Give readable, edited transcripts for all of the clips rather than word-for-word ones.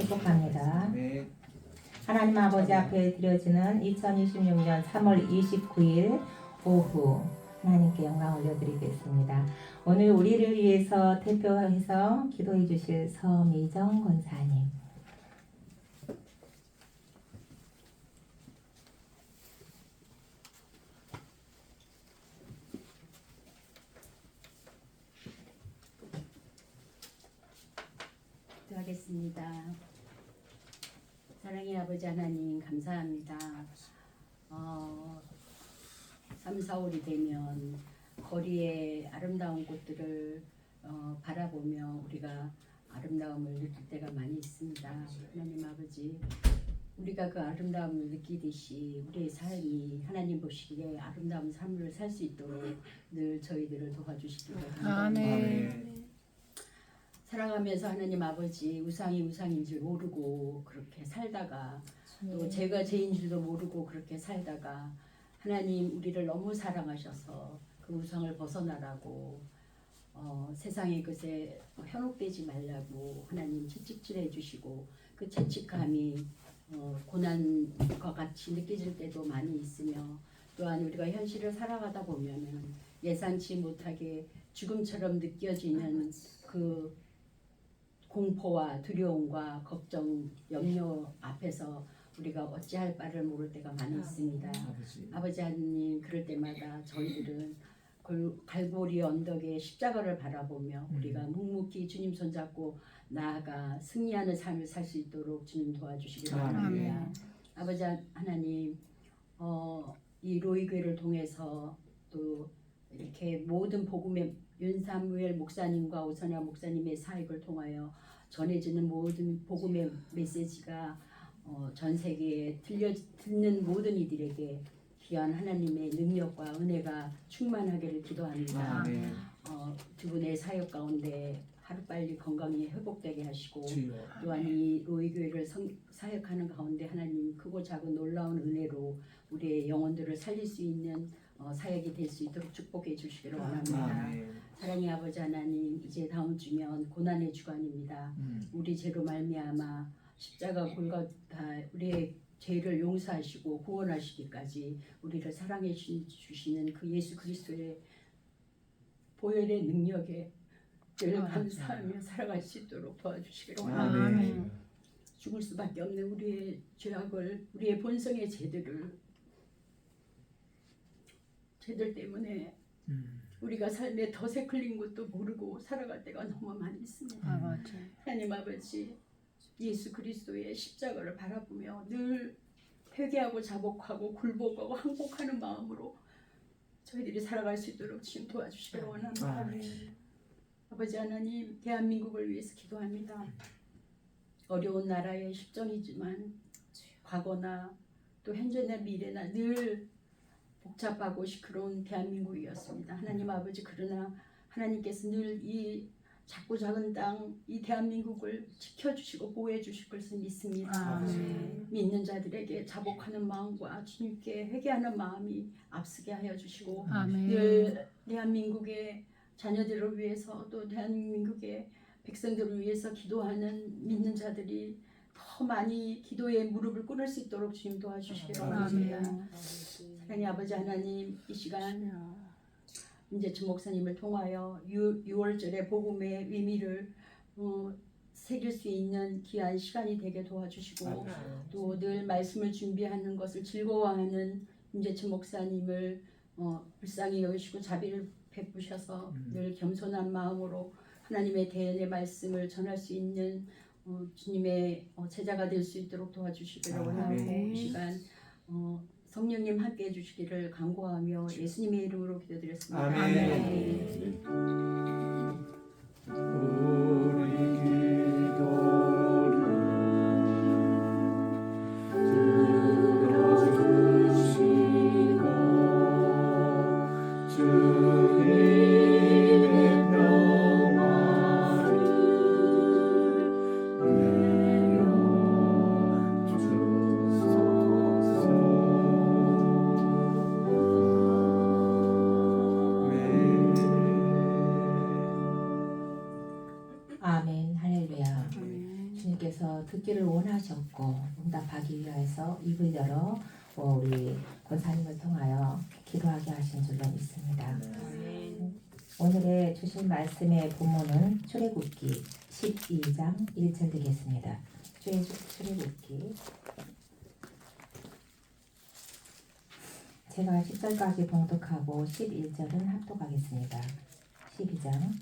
축복합니다. 네. 하나님 아버지 앞에 드려지는 2026년 3월 29일 오후 하나님께 영광 올려드리겠습니다. 오늘 우리를 위해서 대표해서 기도해 주실 서미정 권사님. 기도하겠습니다. 사랑의 아버지 하나님 감사합니다. 3, 4월이 되면 거리의 아름다운 꽃들을 바라보며 우리가 아름다움을 느낄 때가 많이 있습니다. 하나님 아버지, 우리가 그 아름다움을 느끼듯이 우리의 삶이 하나님 보시기에 아름다운 삶을 살 수 있도록 늘 저희들을 도와주시기를 바랍니다. 아멘. 살아가면서 하나님 아버지 우상이 우상인 줄 모르고 그렇게 살다가 또 제가 죄인 줄도 모르고 그렇게 살다가 하나님 우리를 너무 사랑하셔서 그 우상을 벗어나라고 세상의 것에 현혹되지 말라고 하나님 채찍질해 주시고 그 채찍함이 고난과 같이 느껴질 때도 많이 있으며 또한 우리가 현실을 살아가다 보면은 예상치 못하게 죽음처럼 느껴지는 그 공포와 두려움과 걱정, 염려 앞에서 우리가 어찌할 바를 모를 때가 많이 있습니다. 아버지 하나님, 그럴 때마다 저희들은 갈보리 언덕의 십자가를 바라보며 우리가 묵묵히 주님 손잡고 나아가 승리하는 삶을 살 수 있도록 주님 도와주시기 바랍니다. 아버지 하나님, 이 로이교회를 통해서 또 이렇게 모든 복음의 윤사무엘 목사님과 오선아 목사님의 사역을 통하여 전해지는 모든 복음의 메시지가 전 세계에 듣는 모든 이들에게 귀한 하나님의 능력과 은혜가 충만하기를 기도합니다. 두 분의 사역 가운데 하루빨리 건강히 회복되게 하시고 또한 이 로이교회를 사역하는 가운데 하나님 크고 작은 놀라운 은혜로 우리의 영혼들을 살릴 수 있는 사역이 될 수 있도록 축복해 주시기를 원합니다. 사랑의 아버지 하나님, 이제 다음 주면 고난의 주간입니다. 우리 죄로 말미암아 십자가 골고다 우리의 죄를 용서하시고 구원하시기까지 우리를 사랑해 주시는 그 예수 그리스도의 보혈의 능력에 늘 감사하며 살아갈 수 있도록 도와주시기를 원합니다. 죽을 수밖에 없는 우리의 죄악을, 우리의 본성의 죄들 때문에 우리가 삶에 덫에 걸린 것도 모르고 살아갈 때가 너무 많이 있습니다. 하나님 아버지, 예수 그리스도의 십자가를 바라보며 늘 회개하고 자복하고 굴복하고 항복하는 마음으로 저희들이 살아갈 수 있도록 지금 도와주시기를 원합니다. 아버지 하나님, 대한민국을 위해서 기도합니다. 어려운 나라의 십정이지만 과거나 또 현재나 미래나 늘 복잡하고 시끄러운 대한민국이었습니다. 하나님 아버지, 그러나 하나님께서 늘 이 작고 작은 땅, 이 대한민국을 지켜주시고 보호해 주실 것을 믿습니다. 믿는 자들에게 자복하는 마음과 주님께 회개하는 마음이 앞서게 하여 주시고 늘 대한민국의 자녀들을 위해서 또 대한민국의 백성들을 위해서 기도하는 믿는 자들이 더 많이 기도에 무릎을 꿇을 수 있도록 주님 도와주시기를 원합니다. 사랑의 아버지 하나님, 이 시간 임재춘 목사님을 통하여 6월절의 복음의 의미를 새길 수 있는 귀한 시간이 되게 도와주시고 또 늘 말씀을 준비하는 것을 즐거워하는 임재춘 목사님을 불쌍히 여기시고 자비를 베푸셔서 늘 겸손한 마음으로 하나님의 대언의 말씀을 전할 수 있는 주님의 제자가 될 수 있도록 도와주시기를 원하고 이 시간 성령님 함께 해주시기를 간구하며 예수님의 이름으로 기도드렸습니다. 아멘. 듣기를 원하셨고 응답하기 위해서 입을 열어 우리 권사님을 통하여 기도하게 하신 줄로 믿습니다. 오늘의 주신 말씀의 본문은 출애굽기 12장 1절 되겠습니다. 출애굽기 제가 10절까지 봉독하고 11절은 합독하겠습니다. 12장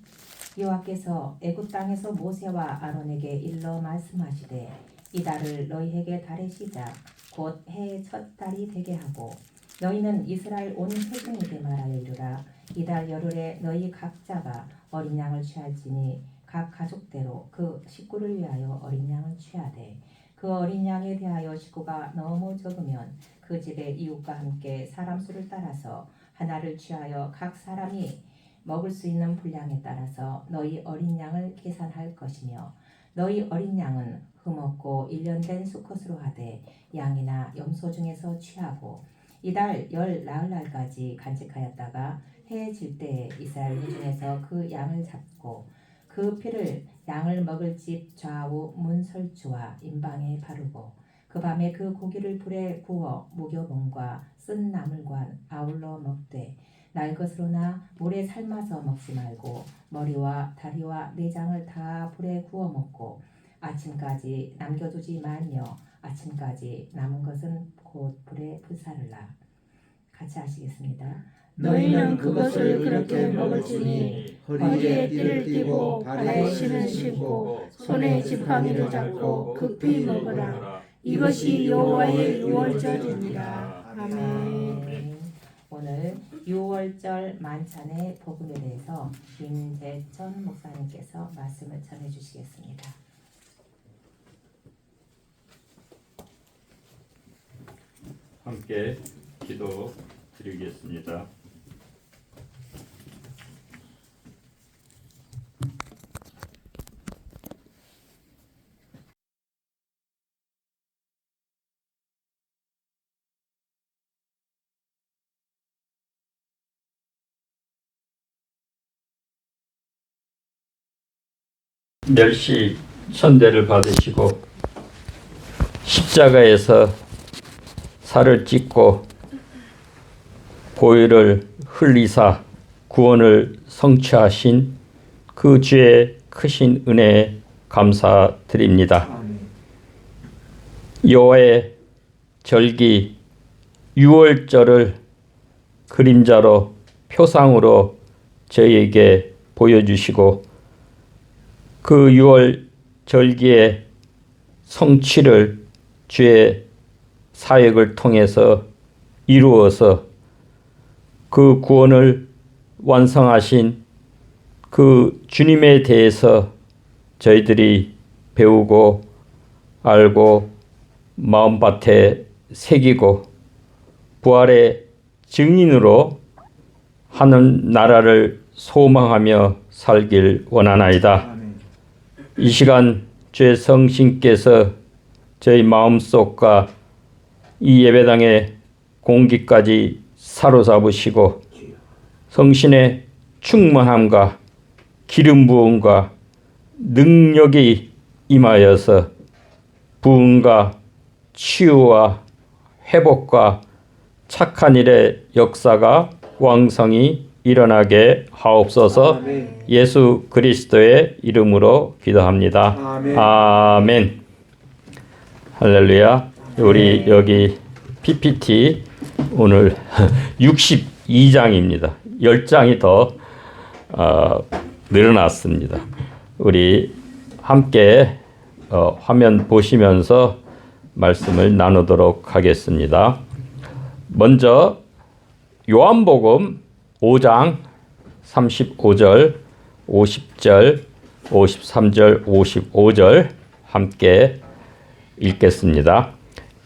여호와께서 애굽 땅에서 모세와 아론에게 일러 말씀하시되 이 달을 너희에게 달의 시작 곧 해의 첫 달이 되게 하고 너희는 이스라엘 온 회중에게 말하여 이르라 이 달 열흘에 너희 각자가 어린 양을 취할지니 각 가족대로 그 식구를 위하여 어린 양을 취하되 그 어린 양에 대하여 식구가 너무 적으면 그 집의 이웃과 함께 사람 수를 따라서 하나를 취하여 각 사람이 먹을 수 있는 분량에 따라서 너희 어린 양을 계산할 것이며 너희 어린 양은 흠없고 1년 된 수컷으로 하되 양이나 염소 중에서 취하고 이달 열 나흘날까지 간직하였다가 해 질 때에 이스라엘 중에서 그 양을 잡고 그 피를 양을 먹을 집 좌우 문설주와 임방에 바르고 그 밤에 그 고기를 불에 구워 무교봉과 쓴 나물과 아울러 먹되 날 것으로나 물에 삶아서 먹지 말고 머리와 다리와 내장을 다 불에 구워 먹고 아침까지 남겨두지 말며 아침까지 남은 것은 곧 불에 불사르라. 같이 하시겠습니다. 너희는 그것을 그렇게 먹을지니 허리에 띠를 띠고 발에 신을 신고 손에 지팡이를 잡고 급히 먹으라. 이것이 여호와의 유월절이니라. 아멘. 오늘 유월절 만찬의 복음에 대해서 김재천 목사님께서 말씀을 전해 주시겠습니다. 함께 기도 드리겠습니다. 멸시 천대를 받으시고 십자가에서 살을 찢고 보혈을 흘리사 구원을 성취하신 그 주의 크신 은혜에 감사드립니다. 여호와의 절기 유월절을 그림자로 표상으로 저희에게 보여주시고 그 유월 절기의 성취를 주의 사역을 통해서 이루어서 그 구원을 완성하신 그 주님에 대해서 저희들이 배우고 알고 마음밭에 새기고 부활의 증인으로 하는 나라를 소망하며 살길 원하나이다. 이 시간 주의 성신께서 저희 마음속과 이 예배당의 공기까지 사로잡으시고 성신의 충만함과 기름 부음과 능력이 임하여서 부흥과 치유와 회복과 착한 일의 역사가 왕성히 일어나게 하옵소서. 예수 그리스도의 이름으로 기도합니다. 아멘. 할렐루야. 우리 여기 PPT 오늘 62장입니다. 10장이 더 늘어났습니다. 우리 함께 화면 보시면서 말씀을 나누도록 하겠습니다. 먼저 요한복음 5장 35절, 50절, 53절, 55절 함께 읽겠습니다.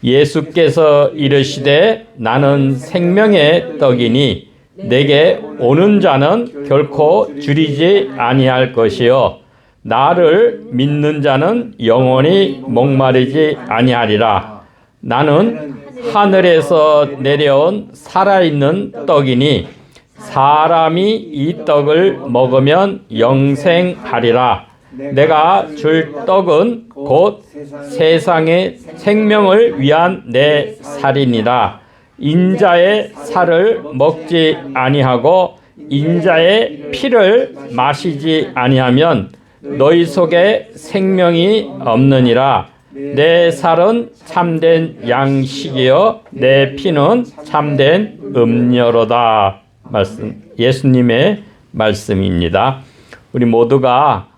예수께서 이르시되 나는 생명의 떡이니 내게 오는 자는 결코 줄이지 아니할 것이요 나를 믿는 자는 영원히 목마르지 아니하리라. 나는 하늘에서 내려온 살아있는 떡이니 사람이 이 떡을 먹으면 영생하리라. 내가 줄 떡은 곧 세상의 생명을 위한 내 살이니라. 인자의 살을 먹지 아니하고 인자의 피를 마시지 아니하면 너희 속에 생명이 없느니라. 내 살은 참된 양식이요 내 피는 참된 음료로다. 말씀, 예수님의 말씀입니다. 우리 모두가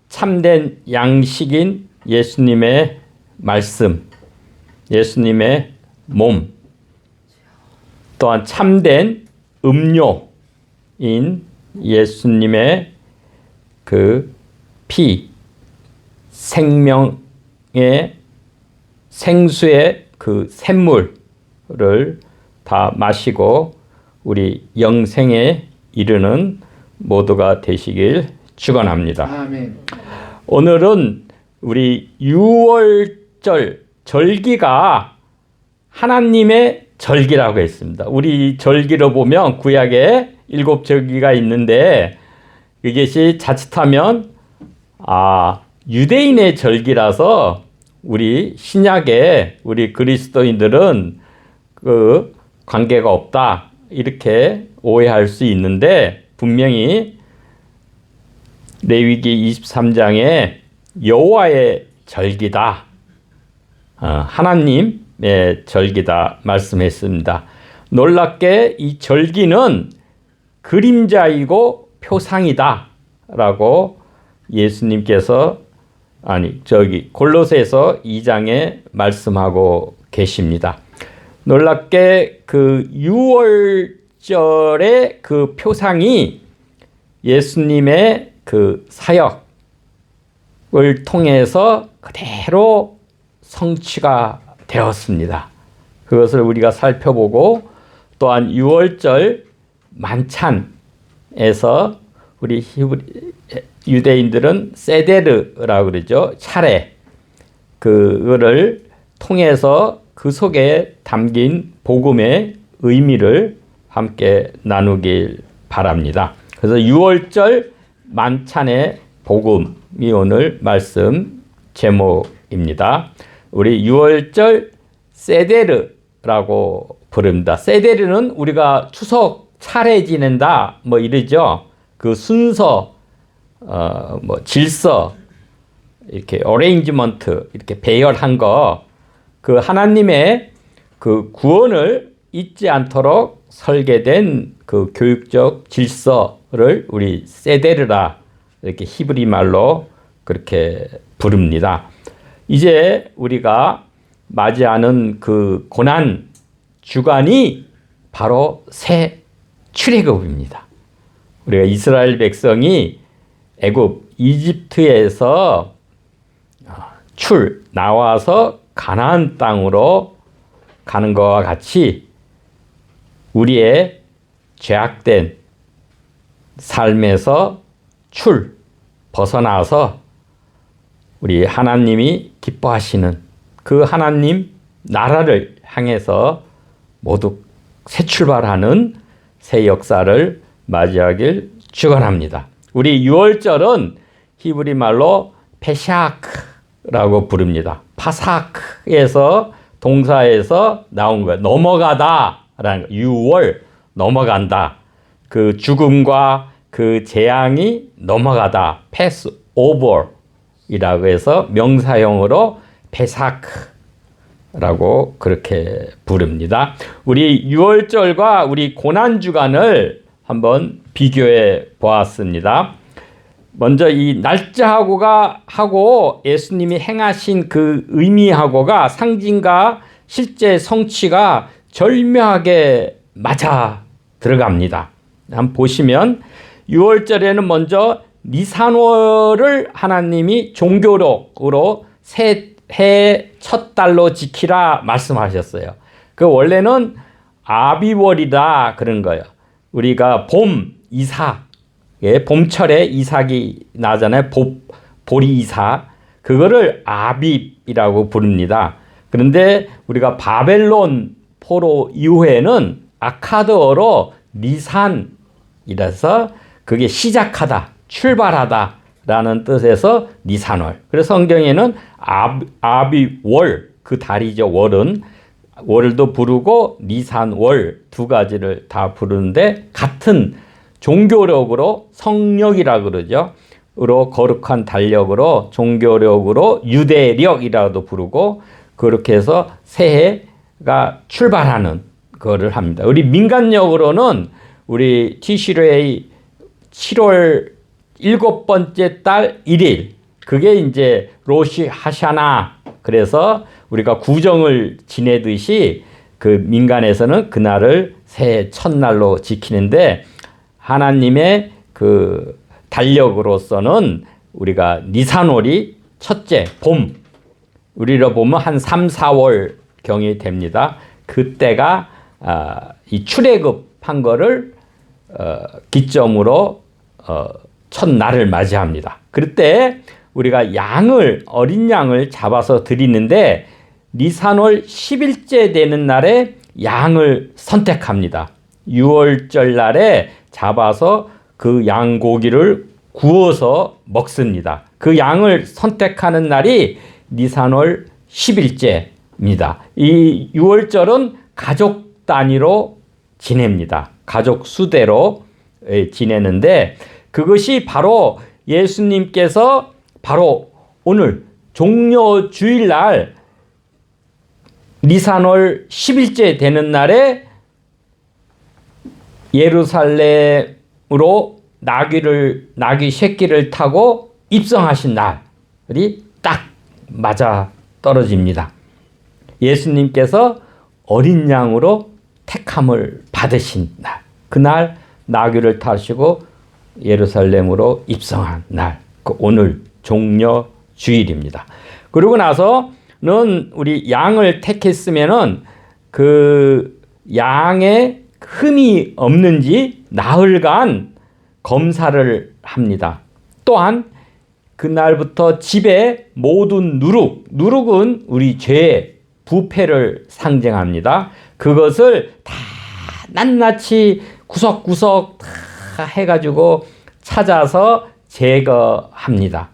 참된 양식인 예수님의 말씀, 예수님의 몸, 또한 참된 음료인 예수님의 그 피, 생명의 생수의 그 샘물을 다 마시고 우리 영생에 이르는 모두가 되시길 축원합니다. 아멘. 오늘은 우리 6월절 절기가 하나님의 절기라고 했습니다. 우리 절기로 보면 구약에 7절기가 있는데 이것이 자칫하면 유대인의 절기라서 우리 신약에 우리 그리스도인들은 그 관계가 없다 이렇게 오해할 수 있는데 분명히 레위기 23장에 여호와의 절기다, 하나님의 절기다 말씀했습니다. 놀랍게 이 절기는 그림자이고 표상이다 라고 예수님께서 골로새서 2장에 말씀하고 계십니다. 놀랍게 그 6월절의 그 표상이 예수님의 그 사역을 통해서 그대로 성취가 되었습니다. 그것을 우리가 살펴보고 또한 6월절 만찬에서 우리 유대인들은 세데르라고 그러죠. 차례. 그거를 통해서 그 속에 담긴 복음의 의미를 함께 나누길 바랍니다. 그래서 6월절 만찬의 복음이 오늘 말씀 제목입니다. 우리 6월절 세데르라고 부릅니다. 세데르는 우리가 추석 차례 지낸다 뭐 이러죠. 그 순서, 질서, 이렇게 어레인지먼트 이렇게 배열한 거, 그 하나님의 그 구원을 잊지 않도록 설계된 그 교육적 질서를 우리 세데르라 이렇게 히브리 말로 그렇게 부릅니다. 이제 우리가 맞이하는 그 고난 주간이 바로 새 출애굽입니다. 우리가 이스라엘 백성이 애굽 이집트에서 나와서 가나안 땅으로 가는 것과 같이 우리의 죄악된 삶에서 벗어나서 우리 하나님이 기뻐하시는 그 하나님 나라를 향해서 모두 새 출발하는 새 역사를 맞이하길 축원합니다. 우리 6월절은 히브리 말로 페샤크라고 부릅니다. 파사크에서 동사에서 나온 거예요. 넘어가다라는 거. 6월 넘어간다. 그 죽음과 그 재앙이 넘어가다. 패스 오버이라고 해서 명사형으로 페사크라고 그렇게 부릅니다. 우리 6월절과 우리 고난주간을 한번 비교해 보았습니다. 먼저 이 날짜하고 예수님이 행하신 그 의미하고가 상징과 실제 성취가 절묘하게 맞아 들어갑니다. 한번 보시면 6월절에는 먼저 니산월을 하나님이 종교록으로 새해 첫 달로 지키라 말씀하셨어요. 그 원래는 아비월이다 그런 거예요. 우리가 이삭, 봄철에 이삭이 나잖아요. 보리 이삭. 그거를 아빕이라고 부릅니다. 그런데 우리가 바벨론 포로 이후에는 아카드어로 니산이라서 그게 시작하다, 출발하다 라는 뜻에서 니산월. 그래서 성경에는 아비월, 그 달이죠. 월도 부르고 니산월 두 가지를 다 부르는데 같은 종교력으로 성력이라 그러죠. 으로 거룩한 달력으로 종교력으로 유대력이라도 부르고 그렇게 해서 새해가 출발하는 거를 합니다. 우리 민간력으로는 우리 티시레이 7월 7번째 달 1일 그게 이제 로시 하샤나 그래서 우리가 구정을 지내듯이 그 민간에서는 그날을 새해 첫날로 지키는데 하나님의 그 달력으로서는 우리가 니산월이 첫째 봄 우리로 보면 한 3, 4월 경이 됩니다. 그때가 이 출애굽한 거를 기점으로 첫날을 맞이합니다. 그때 우리가 어린 양을 잡아서 드리는데 니산월 10일째 되는 날에 양을 선택합니다. 6월절 날에 잡아서 그 양고기를 구워서 먹습니다. 그 양을 선택하는 날이 니산월 10일째입니다. 이 6월절은 가족 단위로 지냅니다. 가족 수대로 지내는데 그것이 바로 예수님께서 바로 오늘 종려주일날 니산월 10일째 되는 날에 예루살렘으로 나귀 새끼를 타고 입성하신 날이 딱 맞아 떨어집니다. 예수님께서 어린 양으로 택함을 받으신 날, 그날 나귀를 타시고 예루살렘으로 입성한 날, 그 오늘 종려 주일입니다. 그러고 나서는 우리 양을 택했으면은 그 양의 흠이 없는지 나흘간 검사를 합니다. 또한 그날부터 집에 모든 누룩은 우리 죄의 부패를 상징합니다. 그것을 다 낱낱이 구석구석 다 해가지고 찾아서 제거합니다.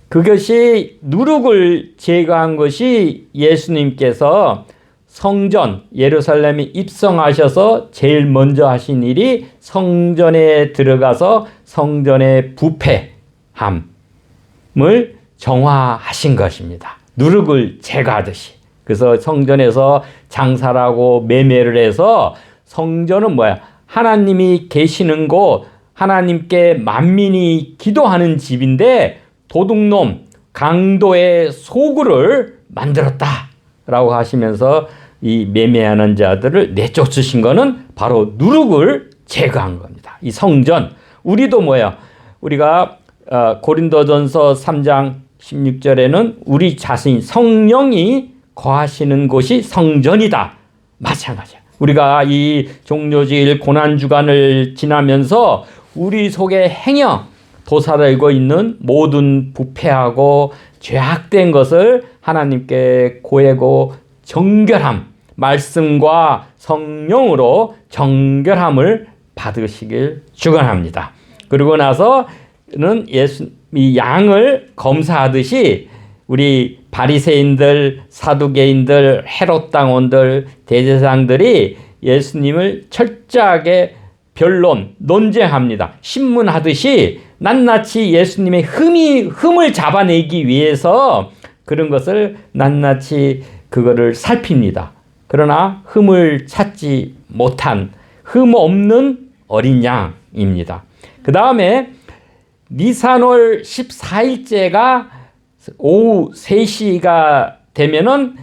그것이 누룩을 제거한 것이 예수님께서 성전 예루살렘에 입성하셔서 제일 먼저 하신 일이 성전에 들어가서 성전의 부패함을 정화하신 것입니다. 누룩을 제거하듯이. 그래서 성전에서 장사를 하고 매매를 해서 성전은 뭐야? 하나님이 계시는 곳, 하나님께 만민이 기도하는 집인데 도둑놈 강도의 소굴을 만들었다라고 하시면서 이 매매하는 자들을 내쫓으신 거는 바로 누룩을 제거한 겁니다. 이 성전. 우리도 뭐야? 우리가 고린도전서 3장 16절에는 우리 자신 성령이 거하시는 곳이 성전이다. 마찬가지야. 우리가 이 종료주일 고난주간을 지나면서 우리 속에 행여 도사들고 있는 모든 부패하고 죄악된 것을 하나님께 고하고 정결함, 말씀과 성령으로 정결함을 받으시길 축원합니다. 그리고 나서는 이 양을 검사하듯이 우리 바리새인들, 사두개인들, 헤롯 당원들, 대제사장들이 예수님을 철저하게 논쟁합니다. 신문하듯이 낱낱이 예수님의 흠을 잡아내기 위해서 그런 것을 낱낱이 그거를 살핍니다. 그러나 흠을 찾지 못한 흠 없는 어린 양입니다. 그 다음에 니산월 14일째가 오후 3시가 되면은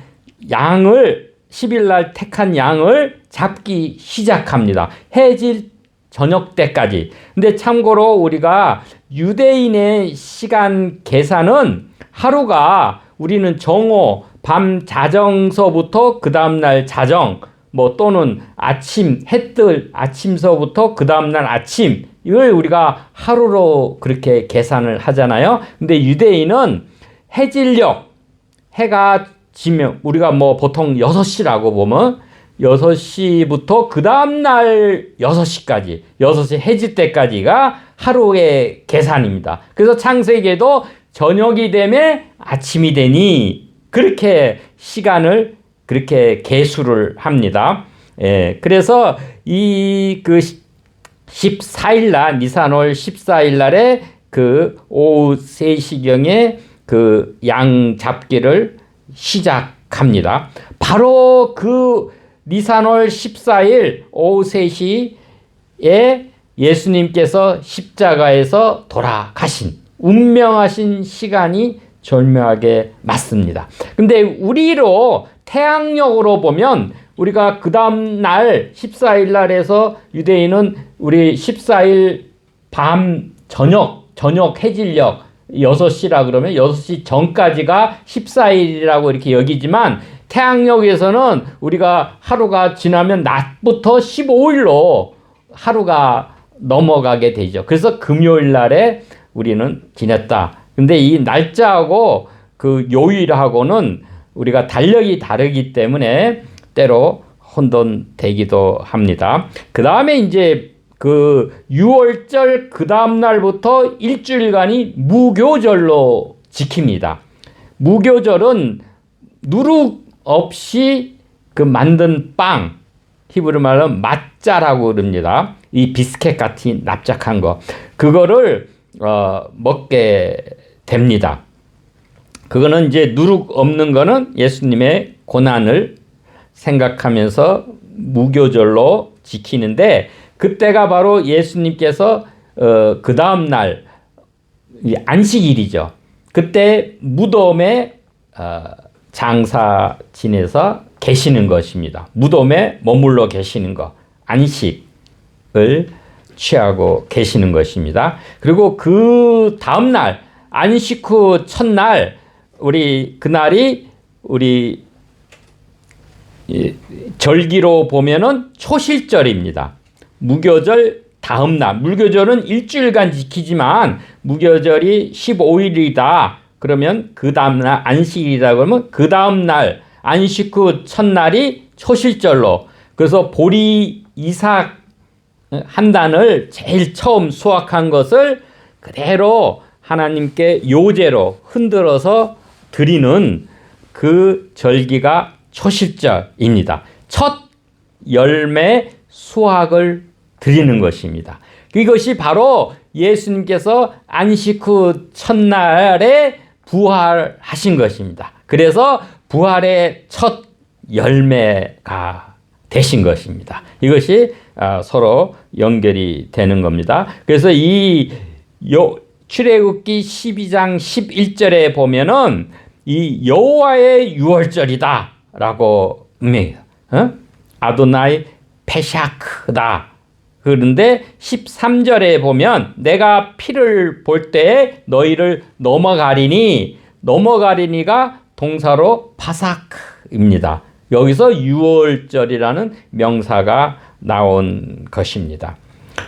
10일날 택한 양을 잡기 시작합니다. 해질 저녁 때까지. 근데 참고로 우리가 유대인의 시간 계산은 하루가 우리는 정오, 밤 자정서부터 그 다음날 자정, 또는 아침, 해뜰 아침서부터 그 다음날 아침, 이걸 우리가 하루로 그렇게 계산을 하잖아요. 근데 유대인은 해질녘, 해가 지면, 우리가 보통 6시라고 보면 6시부터 그 다음날 6시까지, 6시 해질 때까지가 하루의 계산입니다. 그래서 창세기에도 저녁이 되면 아침이 되니 그렇게 시간을 그렇게 계수를 합니다. 예, 그래서 이 그 14일 날 니산월 14일 날에 그 오후 3시경에 그 양 잡기를 시작합니다. 바로 그 니산월 14일 오후 3시에 예수님께서 십자가에서 돌아가신 운명하신 시간이 절묘하게 맞습니다. 근데 우리로 태양력으로 보면 우리가 그 다음 날 14일 날에서 유대인은 우리 14일 밤 저녁 해질녘 6시라 그러면 6시 전까지가 14일이라고 이렇게 여기지만 태양력에서는 우리가 하루가 지나면 낮부터 15일로 하루가 넘어가게 되죠. 그래서 금요일 날에 우리는 지냈다. 근데 이 날짜하고 그 요일하고는 우리가 달력이 다르기 때문에 때로 혼돈되기도 합니다. 그 다음에 이제 그 6월절 그 다음 날부터 일주일간이 무교절로 지킵니다. 무교절은 누룩 없이 그 만든 빵, 히브리 말로 맛자라고 그럽니다. 이 비스켓 같이 납작한 거. 그거를 먹게 됩니다. 그거는 이제 누룩 없는 거는 예수님의 고난을 생각하면서 무교절로 지키는데 그때가 바로 예수님께서 그 다음 날 안식일이죠. 그때 무덤에 장사 지내서 계시는 것입니다. 무덤에 머물러 계시는 것, 안식을 취하고 계시는 것입니다. 그리고 그 다음 날 안식 후 첫날 그날이 우리 절기로 보면은 초실절입니다. 무교절 다음 날, 무교절은 일주일간 지키지만 무교절이 15일이다. 그러면 그 다음 날 안식일이다 그러면 그 다음 날 안식 후 첫날이 초실절로. 그래서 보리 이삭 한 단을 제일 처음 수확한 것을 그대로 하나님께 요제로 흔들어서 드리는 그 절기가 초실절입니다. 첫 열매 수확을 드리는 것입니다. 이것이 바로 예수님께서 안식 후 첫날에 부활하신 것입니다. 그래서 부활의 첫 열매가 되신 것입니다. 이것이 서로 연결이 되는 겁니다. 그래서 출애굽기 12장 11절에 보면은 이 여호와의 유월절이다라고 아도나이 페샤크다. 그런데 13절에 보면 내가 피를 볼 때에 너희를 넘어가리니가 동사로 파사크입니다. 여기서 유월절이라는 명사가 나온 것입니다.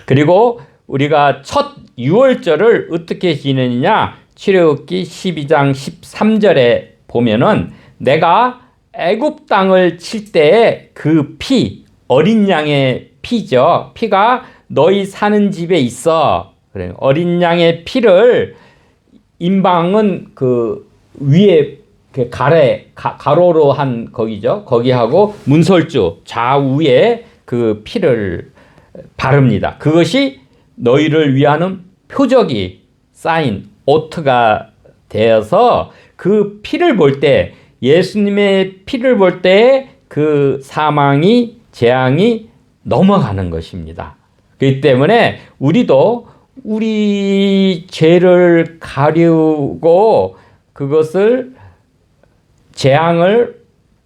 그리고 우리가 첫 유월절을 어떻게 지내느냐? 출애굽기 12장 13절에 보면은 내가 애굽 땅을 칠 때에 그 피, 어린 양의 피죠. 피가 너희 사는 집에 있어. 그래. 어린 양의 피를 임방은 그 위에 가로로 한 거기죠. 거기하고 문설주 좌우에 그 피를 바릅니다. 그것이 너희를 위하는 표적이 사인, 오트가 되어서 그 피를 볼 때 예수님의 피를 볼 때 그 사망이 재앙이 넘어가는 것입니다. 그렇기 때문에 우리도 우리 죄를 가리우고 그것을 재앙을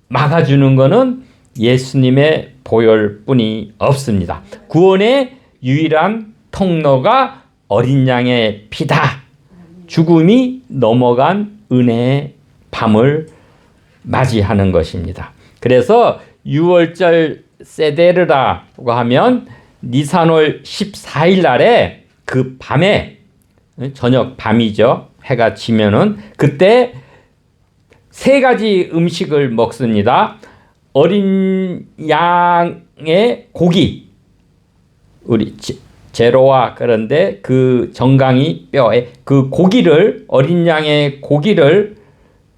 막아주는 것은 예수님의 보혈뿐이 없습니다. 구원의 유일한 통로가 어린 양의 피다. 죽음이 넘어간 은혜의 밤을 맞이하는 것입니다. 그래서 6월절 세데르라고 하면 니산월 14일 날에 그 밤에 저녁 밤이죠. 해가 지면은 그때 세 가지 음식을 먹습니다. 어린 양의 고기, 우리 제로와 그런데 그 정강이 뼈에 그 고기를 어린 양의 고기를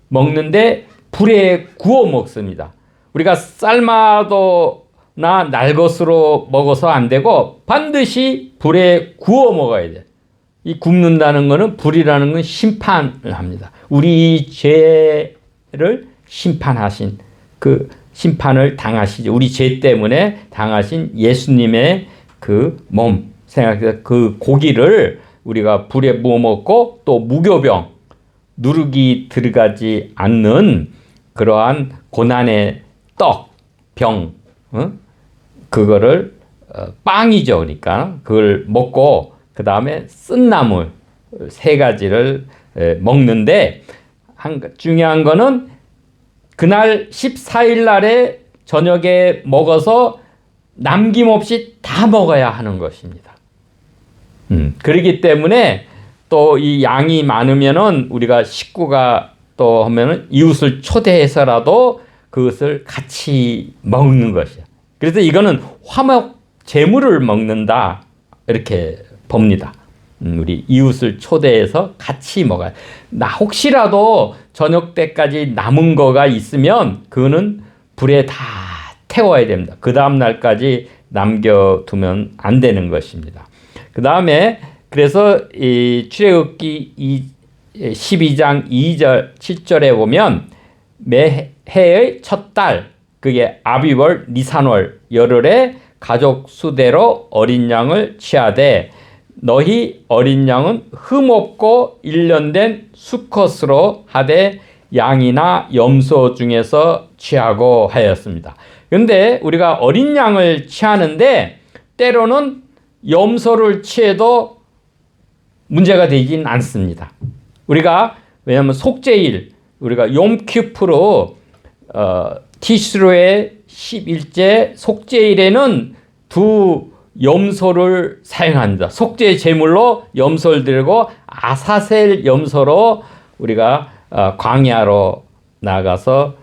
먹는데 불에 구워 먹습니다. 우리가 삶아도나 날 것으로 먹어서 안 되고 반드시 불에 구워 먹어야 돼. 이 굽는다는 것은 불이라는 건 심판을 합니다. 우리 죄를 심판하신 그 심판을 당하시죠. 우리 죄 때문에 당하신 예수님의 그 몸 생각해서 그 고기를 우리가 불에 구워 먹고 또 무교병 누룩이 들어가지 않는 그러한 고난의 떡, 병, 그거를 빵이죠. 그러니까 그걸 먹고 그 다음에 쓴나물 3가지를 먹는데 중요한 거는 그날 14일 날에 저녁에 먹어서 남김없이 다 먹어야 하는 것입니다. 그렇기 때문에 또 이 양이 많으면은 우리가 식구가 또 하면은 이웃을 초대해서라도 그것을 같이 먹는 것이야. 그래서 이거는 화목 제물을 먹는다 이렇게 봅니다. 우리 이웃을 초대해서 같이 먹어야. 나 혹시라도 저녁 때까지 남은 거가 있으면 그거는 불에 다 태워야 됩니다. 그 다음 날까지 남겨두면 안 되는 것입니다. 그 다음에 그래서 이 출애굽기 12장 2절 7절에 보면 매해의 첫 달 그게 아비월 니산월 열흘에 가족 수대로 어린 양을 취하되 너희 어린 양은 흠없고 1년 된 수컷으로 하되 양이나 염소 중에서 취하고 하였습니다. 그런데 우리가 어린 양을 취하는데 때로는 염소를 취해도 문제가 되진 않습니다. 우리가 왜냐하면 속죄일 우리가 욤키프로 티스루의 11째 속죄일에는 2 염소를 사용합니다. 속죄 제물로 염소를 들고 아사셀 염소로 우리가 광야로 나가서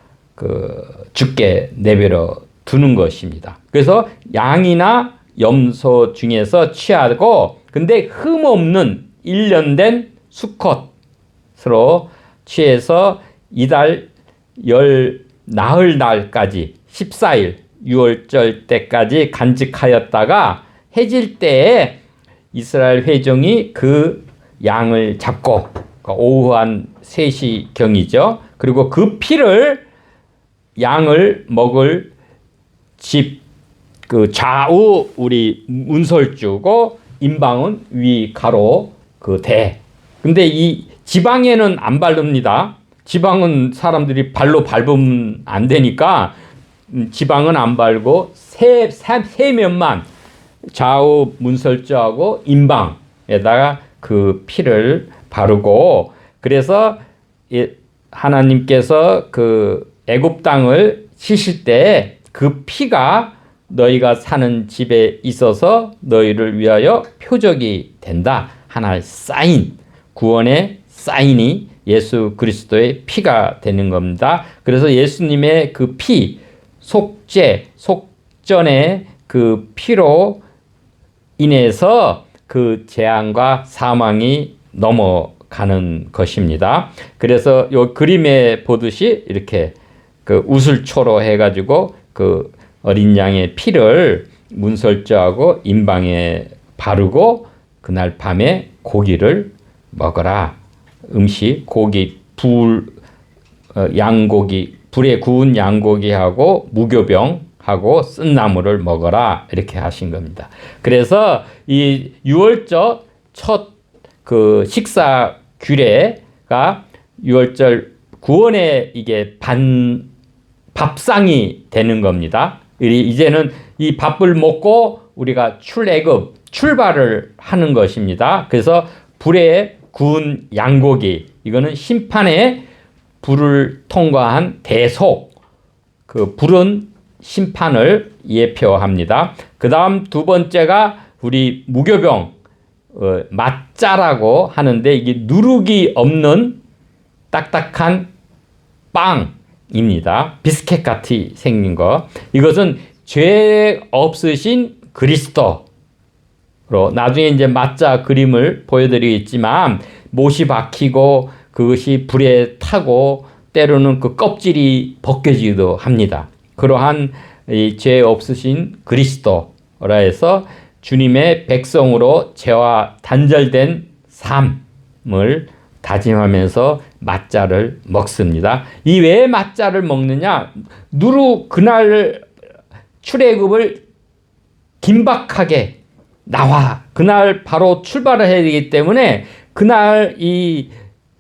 죽게 내버려 두는 것입니다. 그래서 양이나 염소 중에서 취하고 근데 흠없는 1년 된 수컷으로 취해서 이달 나흘 날까지 14일 6월절 때까지 간직하였다가 해질 때에 이스라엘 회중이 그 양을 잡고 오후 한 3시경이죠. 그리고 그 피를 양을 먹을 집 그 좌우 우리 문설주고 임방은 위 가로 그 대. 근데 이 지방에는 안 바릅니다. 지방은 사람들이 발로 밟으면 안 되니까 지방은 안 바르고 세 면만 좌우 문설주하고 임방에다가 그 피를 바르고 그래서 하나님께서 그 애굽 땅을 치실 때 그 피가 너희가 사는 집에 있어서 너희를 위하여 표적이 된다. 하나의 사인, 구원의 사인이 예수 그리스도의 피가 되는 겁니다. 그래서 예수님의 그 피, 속전의 그 피로 인해서 그 재앙과 사망이 넘어가는 것입니다. 그래서 요 그림에 보듯이 이렇게 그 우슬초로 해가지고 그 어린 양의 피를 문설주하고 임방에 바르고 그날 밤에 고기를 먹어라. 고기, 양고기, 불에 구운 양고기하고 무교병하고 쓴나물을 먹어라. 이렇게 하신 겁니다. 그래서 이 6월절 첫 그 식사 규례가 6월절 구원의 이게 밥상이 되는 겁니다. 이제는 이 밥을 먹고 우리가 출발을 하는 것입니다. 그래서 불에 구운 양고기, 이거는 심판의 불을 통과한 대속, 그 불은 심판을 예표합니다. 그 다음 2번째가 우리 무교병, 맛자라고 하는데 이게 누룩이 없는 딱딱한 빵입니다. 비스켓 같이 생긴 거. 이것은 죄 없으신 그리스도, 나중에 이제 맞자 그림을 보여드리겠지만 못이 박히고 그것이 불에 타고 때로는 그 껍질이 벗겨지기도 합니다. 그러한 이 죄 없으신 그리스도라 해서 주님의 백성으로 죄와 단절된 삶을 다짐하면서 맞자를 먹습니다. 이 왜 맞자를 먹느냐? 누루 그날 출애굽을 긴박하게 나와. 그날 바로 출발을 해야 되기 때문에 그날 이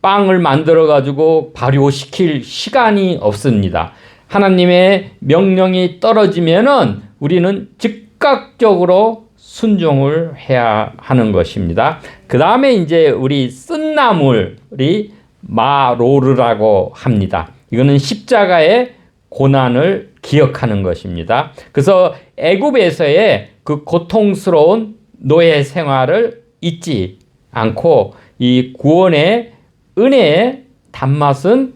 빵을 만들어 가지고 발효시킬 시간이 없습니다. 하나님의 명령이 떨어지면은 우리는 즉각적으로 순종을 해야 하는 것입니다. 그 다음에 이제 우리 쓴나물이 마로르라고 합니다. 이거는 십자가의 고난을 기억하는 것입니다. 그래서 애굽에서의 그 고통스러운 노예 생활을 잊지 않고 이 구원의 은혜의 단맛은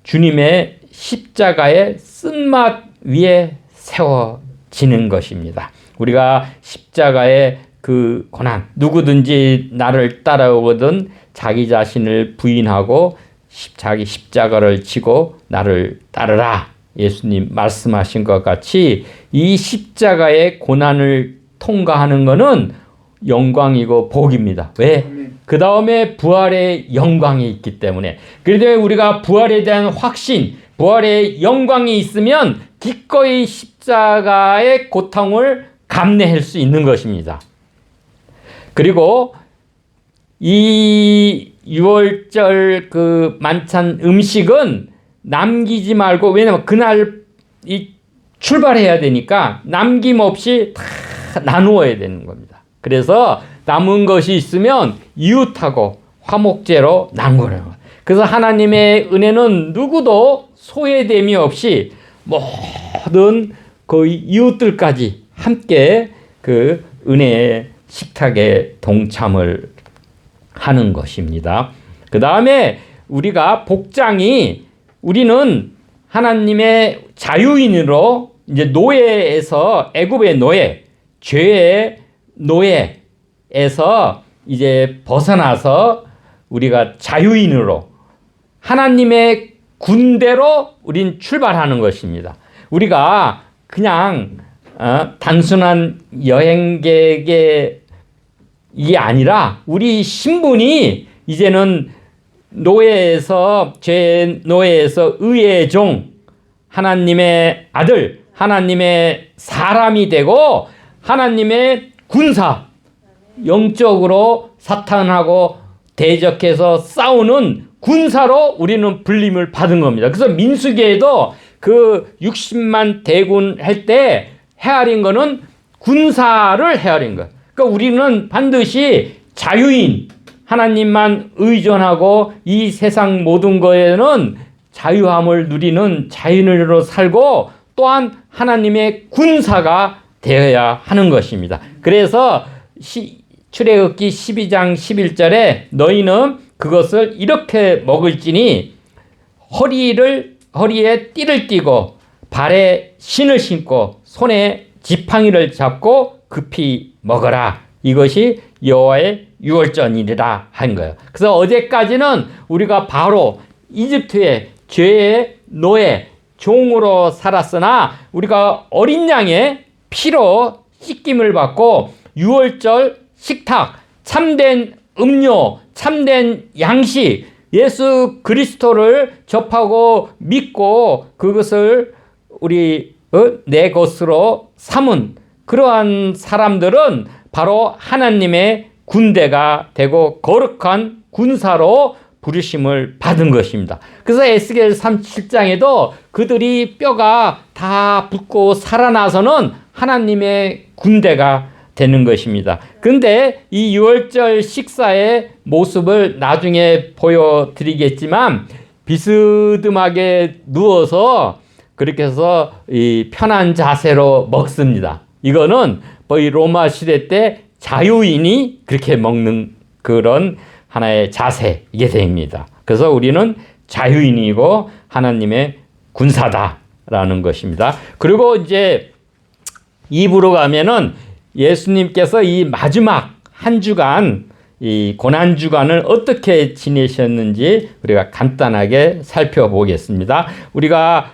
주님의 십자가의 쓴맛 위에 세워지는 것입니다. 우리가 십자가의 그 고난, 누구든지 나를 따라오거든 자기 자신을 부인하고 자기 십자가를 지고 나를 따르라. 예수님 말씀하신 것 같이 이 십자가의 고난을 통과하는 것은 영광이고 복입니다. 왜? 그 다음에 부활의 영광이 있기 때문에. 그래서 우리가 부활에 대한 확신, 부활의 영광이 있으면 기꺼이 십자가의 고통을 감내할 수 있는 것입니다. 그리고 이 6월절 그 만찬 음식은 남기지 말고, 왜냐면 그날 이 출발해야 되니까 남김없이 다 나누어야 되는 겁니다. 그래서 남은 것이 있으면 이웃하고 화목제로 나누어요. 그래서 하나님의 은혜는 누구도 소외됨이 없이 모든 그 이웃들까지 함께 그 은혜의 식탁에 동참을 하는 것입니다. 그 다음에 우리가 복장이, 우리는 하나님의 자유인으로 이제 노예에서, 애굽의 노예, 죄의 노예에서 이제 벗어나서 우리가 자유인으로 하나님의 군대로 우린 출발하는 것입니다. 우리가 그냥 단순한 여행객의 이게 아니라 우리 신분이 이제는 노예에서, 죄 노예에서 의의 종, 하나님의 아들, 하나님의 사람이 되고 하나님의 군사, 영적으로 사탄하고 대적해서 싸우는 군사로 우리는 불림을 받은 겁니다. 그래서 민수기에도 그 60만 대군 할 때 헤아린 거는 군사를 헤아린 거예요. 그러니까 우리는 반드시 자유인, 하나님만 의존하고 이 세상 모든 거에는 자유함을 누리는 자유인으로 살고 또한 하나님의 군사가 되어야 하는 것입니다. 그래서 출애굽기 12장 11절에 너희는 그것을 이렇게 먹을지니 허리에 띠를 띠고 발에 신을 신고 손에 지팡이를 잡고 급히 먹어라. 이것이 여호와의 유월절이라 한 거예요. 그래서 어제까지는 우리가 바로 이집트의 죄의 노예, 종으로 살았으나 우리가 어린 양의 피로 씻김을 받고 유월절 식탁, 참된 음료, 참된 양식, 예수 그리스도를 접하고 믿고 그것을 우리 내 것으로 삼은 그러한 사람들은 바로 하나님의 군대가 되고 거룩한 군사로 부르심을 받은 것입니다. 그래서 에스겔 37장에도 그들이 뼈가 다 붙고 살아나서는 하나님의 군대가 되는 것입니다. 근데 이 유월절 식사의 모습을 나중에 보여드리겠지만 비스듬하게 누워서 그렇게 해서 이 편한 자세로 먹습니다. 이거는 거의 로마 시대 때 자유인이 그렇게 먹는 그런 하나의 자세이게 됩니다. 그래서 우리는 자유인이고 하나님의 군사다라는 것입니다. 그리고 이제 2부로 가면은 예수님께서 이 마지막 한 주간 이 고난 주간을 어떻게 지내셨는지 우리가 간단하게 살펴보겠습니다. 우리가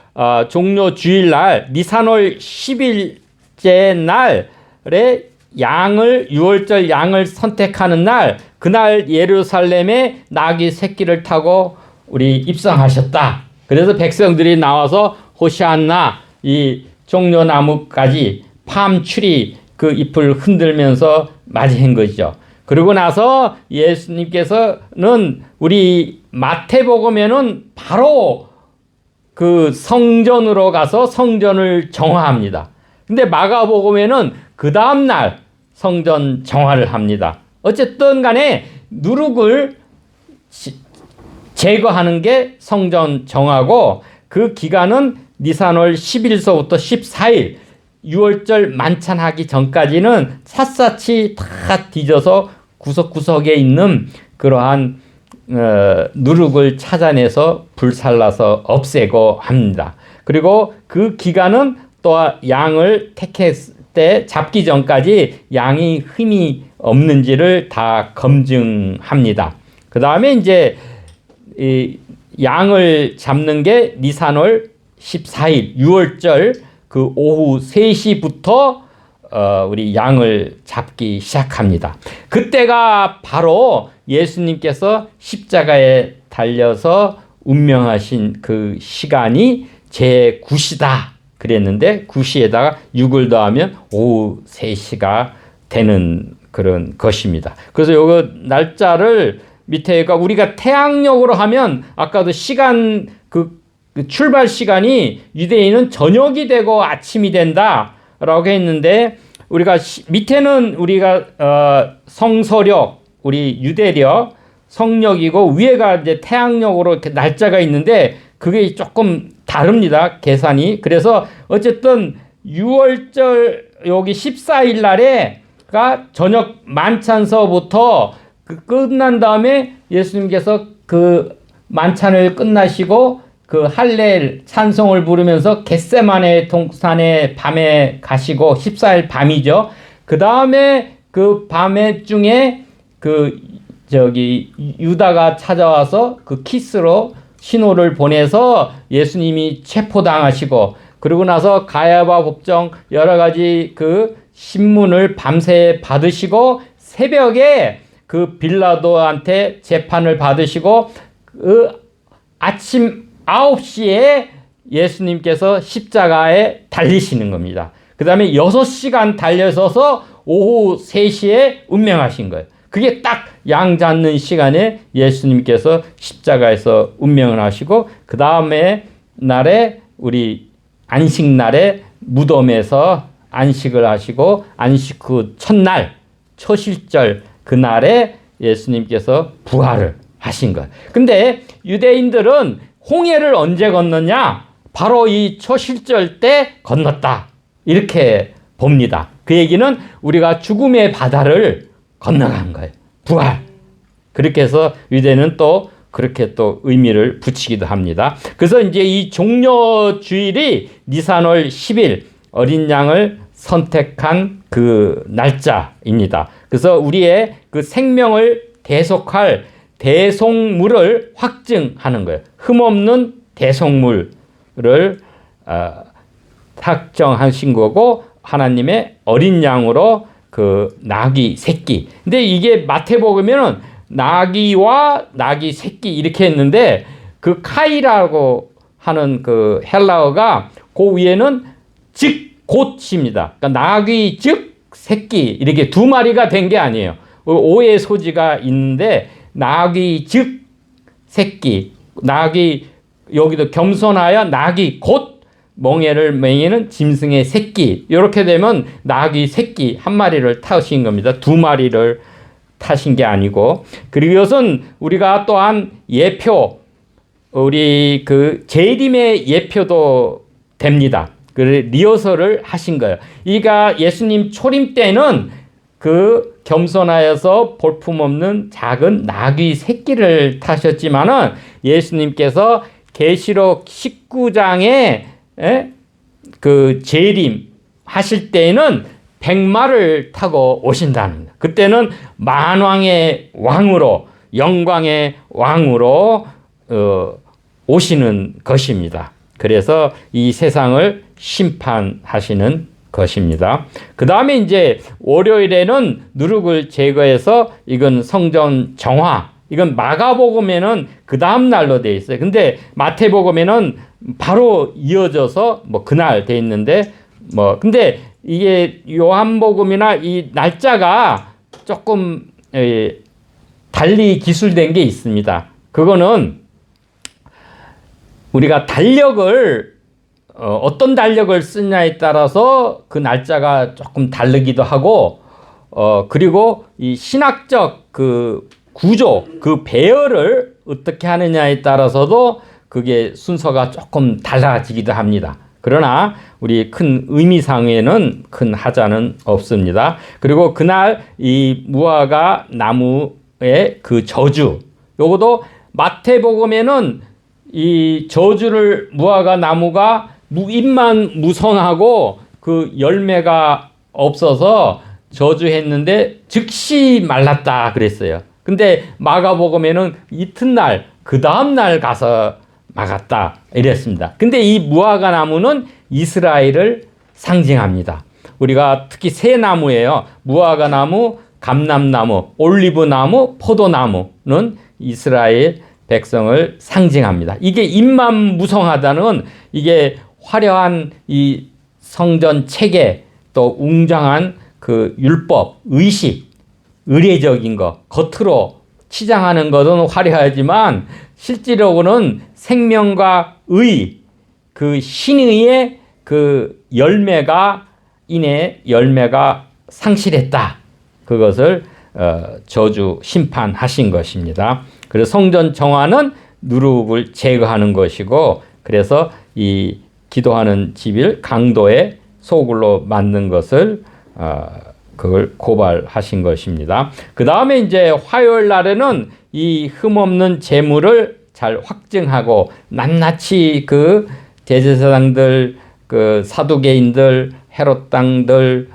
종료 주일날 니산월 10일째 날에 유월절 양을 선택하는 날, 그날 예루살렘에 나귀 새끼를 타고 우리 입성하셨다. 그래서 백성들이 나와서 호시안나 이 종려나무까지 팜추리 그 잎을 흔들면서 맞이한 것이죠. 그러고 나서 예수님께서는 우리 마태복음에는 바로 그 성전으로 가서 성전을 정화합니다. 근데 마가복음에는 그 다음날 성전 정화를 합니다. 어쨌든 간에 누룩을 제거하는 게 성전 정화고, 그 기간은 니산월 10일서부터 14일 유월절 만찬하기 전까지는 샅샅이 다 뒤져서 구석구석에 있는 그러한 누룩을 찾아내서 불살라서 없애고 합니다. 그리고 그 기간은 또 양을 택했을 때 잡기 전까지 양이 흠이 없는지를 다 검증합니다. 그 다음에 이제 이 양을 잡는 게 니산월 14일 유월절 그 오후 3시부터 우리 양을 잡기 시작합니다. 그때가 바로 예수님께서 십자가에 달려서 운명하신 그 시간이 제9시다 그랬는데, 9시에다가 6을 더하면 오후 3시가 되는 그런 것입니다. 그래서 요거 날짜를 밑에가 우리가 태양력으로 하면 아까도 시간 그 출발 시간이 유대인은 저녁이 되고 아침이 된다라고 했는데, 우리가 밑에는 우리가 성서력, 우리 유대력, 성력이고 위에가 이제 태양력으로 이렇게 날짜가 있는데 그게 조금 다릅니다. 계산이. 그래서 어쨌든 6월절 여기 14일 날에가 저녁 만찬서부터 끝난 다음에 예수님께서 그 만찬을 끝나시고 그 할렐 찬송을 부르면서 겟세마네 동산에 밤에 가시고 14일 밤이죠. 그 다음에 그 밤에 중에 유다가 찾아와서 그 키스로 신호를 보내서 예수님이 체포당하시고, 그러고 나서 가야바 법정 여러 가지 그 신문을 밤새 받으시고 새벽에 그 빌라도한테 재판을 받으시고 그 아침 9시에 예수님께서 십자가에 달리시는 겁니다. 그 다음에 6시간 달려서서 오후 3시에 운명하신 거예요. 그게 딱 양 잡는 시간에 예수님께서 십자가에서 운명을 하시고, 그 다음에 날에 우리 안식날에 무덤에서 안식을 하시고, 안식 후 첫날 초실절 그날에 예수님께서 부활을 하신 거예요. 근데 유대인들은 홍해를 언제 건넜냐? 바로 이 초실절 때 건넜다, 이렇게 봅니다. 그 얘기는 우리가 죽음의 바다를 건너간 거예요. 부활. 그렇게 해서 유대는 또 그렇게 또 의미를 붙이기도 합니다. 그래서 이제 이 종려 주일이 니산월 10일 어린 양을 선택한 그 날짜입니다. 그래서 우리의 그 생명을 대속할 대속물을 확증하는 거예요. 흠없는 대속물을 확정하신 거고, 하나님의 어린 양으로 그 나귀 새끼. 근데 이게 마태복음에는 나귀와 나귀 새끼 이렇게 했는데, 그 카이라고 하는 그 헬라어가 그 위에는 즉 곧입니다. 그러니까 나귀 즉 새끼 이렇게 두 마리가 된 게 아니에요. 오해의 소지가 있는데 나귀 즉 새끼, 나귀 여기도 겸손하여 나귀 곧 멍에를 맹이는 짐승의 새끼, 이렇게 되면 나귀 새끼 한 마리를 타신 겁니다. 두 마리를 타신 게 아니고. 그리고 이것은 우리가 또한 예표, 우리 그 재림의 예표도 됩니다. 그 리허설을 하신 거예요. 이가 예수님 초림 때는 그 겸손하여서 볼품없는 작은 나귀 새끼를 타셨지만은 예수님께서 계시록 19장에 그 재림 하실 때에는 백마를 타고 오신다는 거예요. 그때는 만왕의 왕으로, 영광의 왕으로 오시는 것입니다. 그래서 이 세상을 심판하시는 것입니다. 그 다음에 이제 월요일에는 누룩을 제거해서 이건 성전 정화, 이건 마가복음에는 그 다음 날로 돼 있어요. 근데 마태복음에는 바로 이어져서 뭐 그날 돼 있는데 근데 이게 요한복음이나 이 날짜가 조금 달리 기술된 게 있습니다. 그거는 우리가 달력을 어떤 달력을 쓰냐에 따라서 그 날짜가 조금 다르기도 하고 그리고 이 신학적 그 구조, 그 배열을 어떻게 하느냐에 따라서도 그게 순서가 조금 달라지기도 합니다. 그러나 우리 큰 의미상에는 큰 하자는 없습니다. 그리고 그날 이 무화과 나무의 그 저주, 요것도 마태복음에는 이 저주를 무화과 나무가 잎만 무성하고 그 열매가 없어서 저주했는데 즉시 말랐다 그랬어요. 근데 마가복음에는 이튿날 그 다음날 가서 막았다 이랬습니다. 근데 이 무화과 나무는 이스라엘을 상징합니다. 우리가 특히 세 나무예요. 무화과 나무, 감람나무, 올리브나무, 포도나무는 이스라엘 백성을 상징합니다. 이게 잎만 무성하다는 이게 화려한 이 성전 체계 또 웅장한 그 율법, 의식, 의례적인 것, 겉으로 치장하는 것은 화려하지만 실질적으로는 생명과 의, 그 신의의 그 열매가 상실했다. 그것을 저주 심판하신 것입니다. 그래서 성전 정화는 누룩을 제거하는 것이고 그래서 이 기도하는 집을 강도의 소굴로 만든 것을 그걸 고발하신 것입니다. 그 다음에 이제 화요일 날에는 이 흠없는 제물을 잘 확증하고 낱낱이 그 대제사장들, 그 사두개인들, 헤롯당들,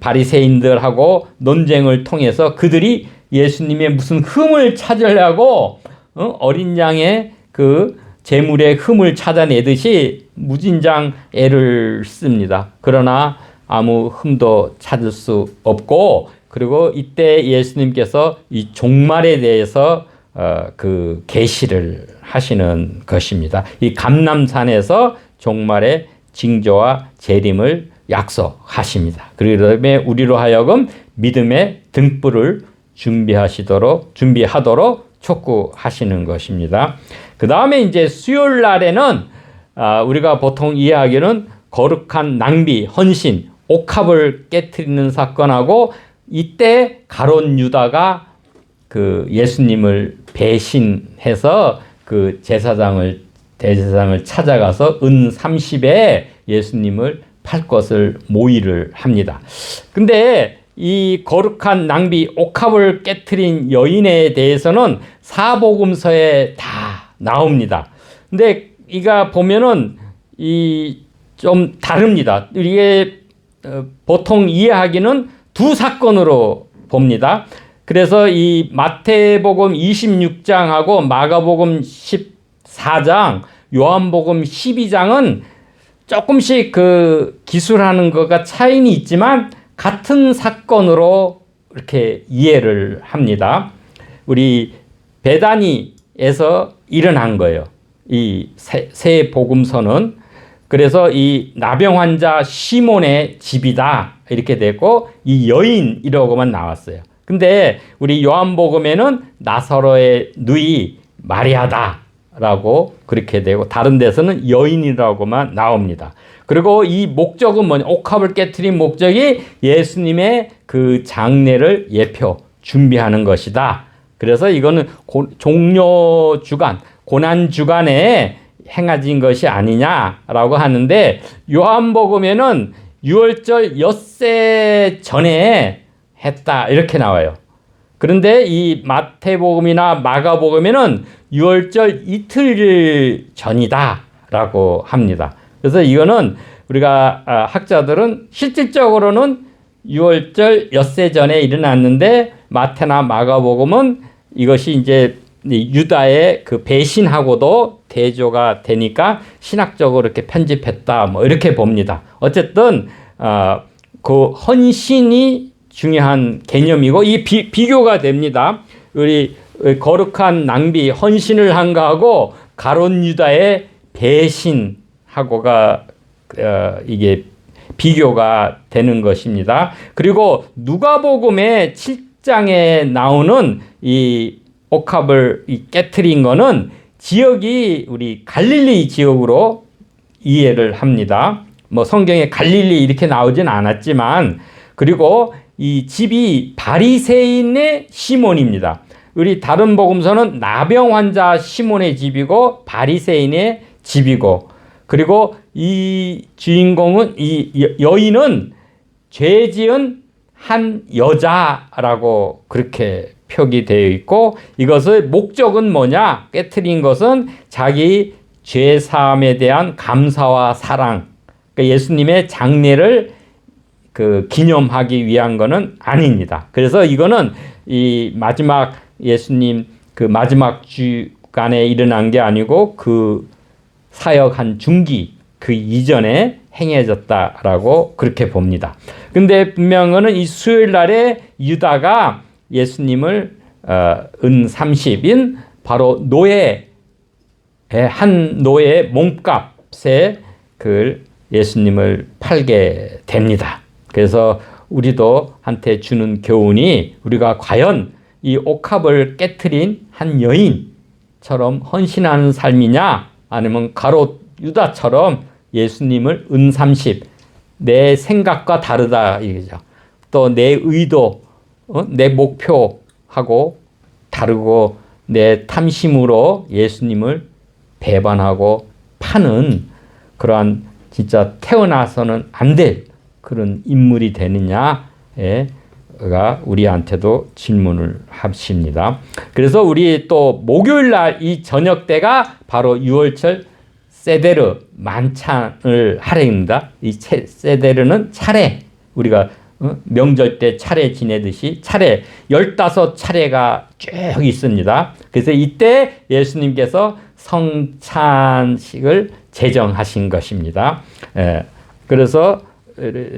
바리새인들하고 논쟁을 통해서 그들이 예수님의 무슨 흠을 찾으려고 어린 양의 그 제물의 흠을 찾아내듯이 무진장 애를 씁니다. 그러나 아무 흠도 찾을 수 없고 그리고 이때 예수님께서 이 종말에 대해서 그 계시를 하시는 것입니다. 이 감람산에서 종말의 징조와 재림을 약속하십니다. 그다음에 우리로 하여금 믿음의 등불을 준비하도록 촉구하시는 것입니다. 그 다음에 이제 수요일 날에는 우리가 보통 이해하기는 거룩한 낭비, 헌신, 옥합을 깨트리는 사건하고 이때 가룟 유다가 그 예수님을 배신해서 그 대제사장을 찾아가서 은 30에 예수님을 팔 것을 모의를 합니다. 근데 이 거룩한 낭비, 옥합을 깨트린 여인에 대해서는 사복음서에 다 나옵니다. 근데 이가 보면은 이 좀 다릅니다. 이게 보통 이해하기는 두 사건으로 봅니다. 그래서 이 마태복음 26장하고 마가복음 14장, 요한복음 12장은 조금씩 그 기술하는 거가 차이는 있지만 같은 사건으로 이렇게 이해를 합니다. 우리 베다니에서 일어난 거예요. 이 새 복음서는. 그래서 이 나병 환자 시몬의 집이다 이렇게 됐고 이 여인이라고만 나왔어요. 근데 우리 요한복음에는 나사로의 누이 마리아다라고 그렇게 되고 다른 데서는 여인이라고만 나옵니다. 그리고 이 목적은 뭐냐? 옥합을 깨트린 목적이 예수님의 그 장례를 준비하는 것이다. 그래서 이거는 종료주간, 고난주간에 행해진 것이 아니냐라고 하는데 요한복음에는 6월절 엿새 전에 했다 이렇게 나와요. 그런데 이 마태복음이나 마가복음에는 6월절 이틀 전이다라고 합니다. 그래서 이거는 우리가 학자들은 실질적으로는 유월절 엿새 전에 일어났는데 마태나 마가복음은 이것이 이제 유다의 그 배신하고도 대조가 되니까 신학적으로 이렇게 편집했다 뭐 이렇게 봅니다. 어쨌든 그 헌신이 중요한 개념이고 이 비교가 됩니다. 우리 거룩한 낭비 헌신을 한 거하고 가룟 유다의 배신하고가 이게 비교가 되는 것입니다. 그리고 누가복음의 7장에 나오는 이 옥합을 깨트린 거는 지역이 우리 갈릴리 지역으로 이해를 합니다. 뭐 성경에 갈릴리 이렇게 나오진 않았지만 그리고 이 집이 바리새인의 시몬입니다. 우리 다른 복음서는 나병 환자 시몬의 집이고 바리새인의 집이고 그리고 이 주인공은 이 여인은 죄 지은 한 여자라고 그렇게 표기되어 있고 이것의 목적은 뭐냐? 깨트린 것은 자기 죄 사함에 대한 감사와 사랑. 그러니까 예수님의 장례를 기념하기 위한 것은 아닙니다. 그래서 이거는 이 마지막 예수님 그 마지막 주간에 일어난 게 아니고 그 사역 한 중기 그 이전에 행해졌다라고 그렇게 봅니다. 근데 분명한 거는 이 수요일 날에 유다가 예수님을 은 30인 바로 한 노예의 몸값에 그 예수님을 팔게 됩니다. 그래서 우리도 한테 주는 교훈이 우리가 과연 이 옥합을 깨트린 한 여인처럼 헌신하는 삶이냐 아니면 가롯 유다처럼 예수님을 은 30, 내 생각과 다르다 이거죠. 또 내 의도, 내 목표하고 다르고 내 탐심으로 예수님을 배반하고 파는 그러한 진짜 태어나서는 안 될 그런 인물이 되느냐가 우리한테도 질문을 하십니다. 그래서 우리 또 목요일 날 이 저녁 때가 바로 유월절 세데르 만찬을 하래입니다. 이 세데르는 차례 우리가 명절 때 차례 지내듯이 차례 15차례가 쭉 있습니다. 그래서 이때 예수님께서 성찬식을 제정하신 것입니다. 그래서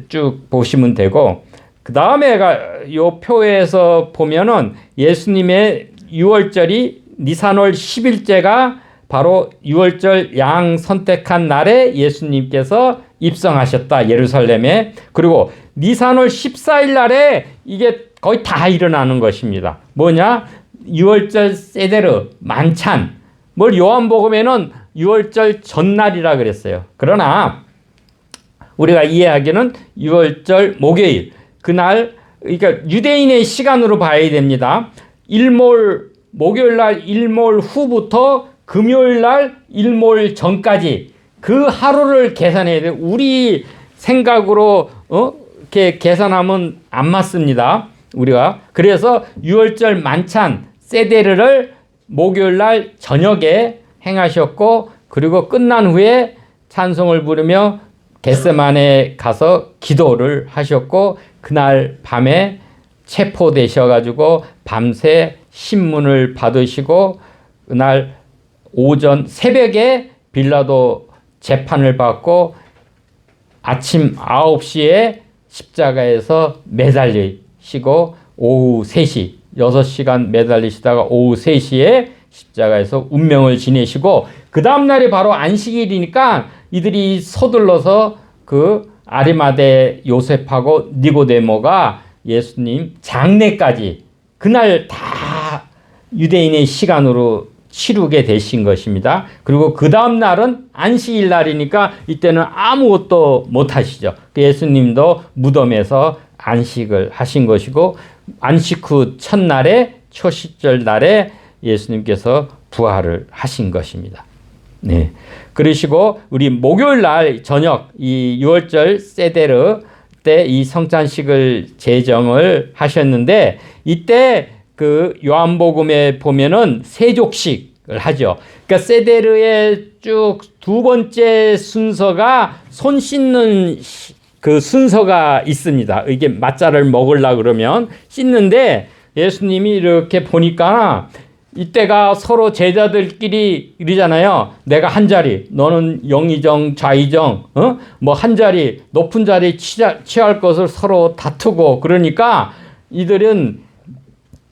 쭉 보시면 되고 그 다음에가 요 표에서 보면은 예수님의 유월절이 니산월 10일째가 바로 유월절 양 선택한 날에 예수님께서 입성하셨다 예루살렘에. 그리고 니산월 14일 날에 이게 거의 다 일어나는 것입니다. 뭐냐? 유월절 세데르 만찬. 뭘 요한복음에는 유월절 전날이라 그랬어요. 그러나 우리가 이해하기는 유월절 목요일 그날 그러니까 유대인의 시간으로 봐야 됩니다. 목요일 날 일몰 후부터 금요일 날 일몰 전까지 그 하루를 계산해야 돼요. 우리 생각으로 이렇게 계산하면 안 맞습니다. 우리가 그래서 유월절 만찬 세데르를 목요일 날 저녁에 행하셨고 그리고 끝난 후에 찬송을 부르며 겟세마네 가서 기도를 하셨고 그날 밤에 체포되셔가지고 밤새 신문을 받으시고 그날 오전 새벽에 빌라도 재판을 받고 아침 9시에 십자가에서 매달리시고 오후 3시 6시간 매달리시다가 오후 3시에 십자가에서 운명을 지내시고 그 다음날이 바로 안식일이니까 이들이 서둘러서 그 아리마대 요셉하고 니고데모가 예수님 장례까지 그날 다 유대인의 시간으로 치르게 되신 것입니다. 그리고 그 다음 날은 안식일 날이니까 이때는 아무것도 못 하시죠. 예수님도 무덤에서 안식을 하신 것이고 안식 후 첫날에 초시절 날에 예수님께서 부활을 하신 것입니다. 네. 그러시고 우리 목요일 날 저녁 이 유월절 세데르 때 이 성찬식을 제정을 하셨는데 이때 그 요한복음에 보면은 세족식을 하죠. 그러니까 세데르의 쭉 두 번째 순서가 손 씻는 그 순서가 있습니다. 이게 맛자를 먹으려 그러면 씻는데 예수님이 이렇게 보니까 이때가 서로 제자들끼리 이러잖아요. 내가 한 자리, 너는 영의정, 좌의정, 뭐 한 자리, 높은 자리 취할 것을 서로 다투고 그러니까 이들은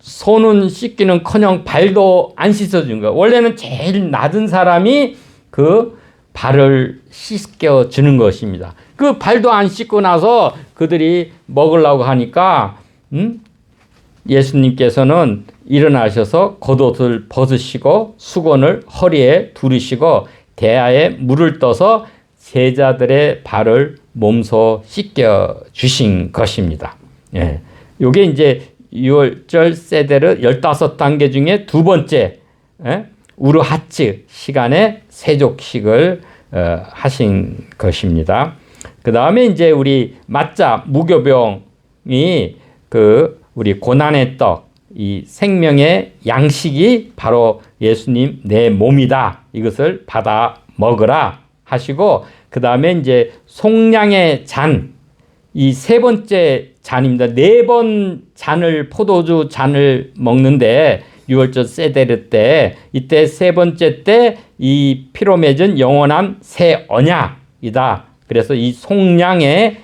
손은 씻기는커녕 발도 안 씻어준 거예요. 원래는 제일 낮은 사람이 그 발을 씻겨 주는 것입니다. 그 발도 안 씻고 나서 그들이 먹으려고 하니까 예수님께서는 일어나셔서 겉옷을 벗으시고 수건을 허리에 두르시고 대야에 물을 떠서 제자들의 발을 몸소 씻겨 주신 것입니다. 예. 요게 이제 6월절 세데르 15단계 중에 두 번째, 우르하츠 시간에 세족식을 하신 것입니다. 그 다음에 이제 우리 맞자 무교병이 그 우리 고난의 떡, 이 생명의 양식이 바로 예수님 내 몸이다. 이것을 받아 먹으라 하시고 그 다음에 이제 속량의 잔, 이 세 번째 잔입니다. 4번 잔을 포도주 잔을 먹는데 6월절 세데르 때 이때 세 번째 때 이 피로 맺은 영원한 새 언약이다. 그래서 이 속량의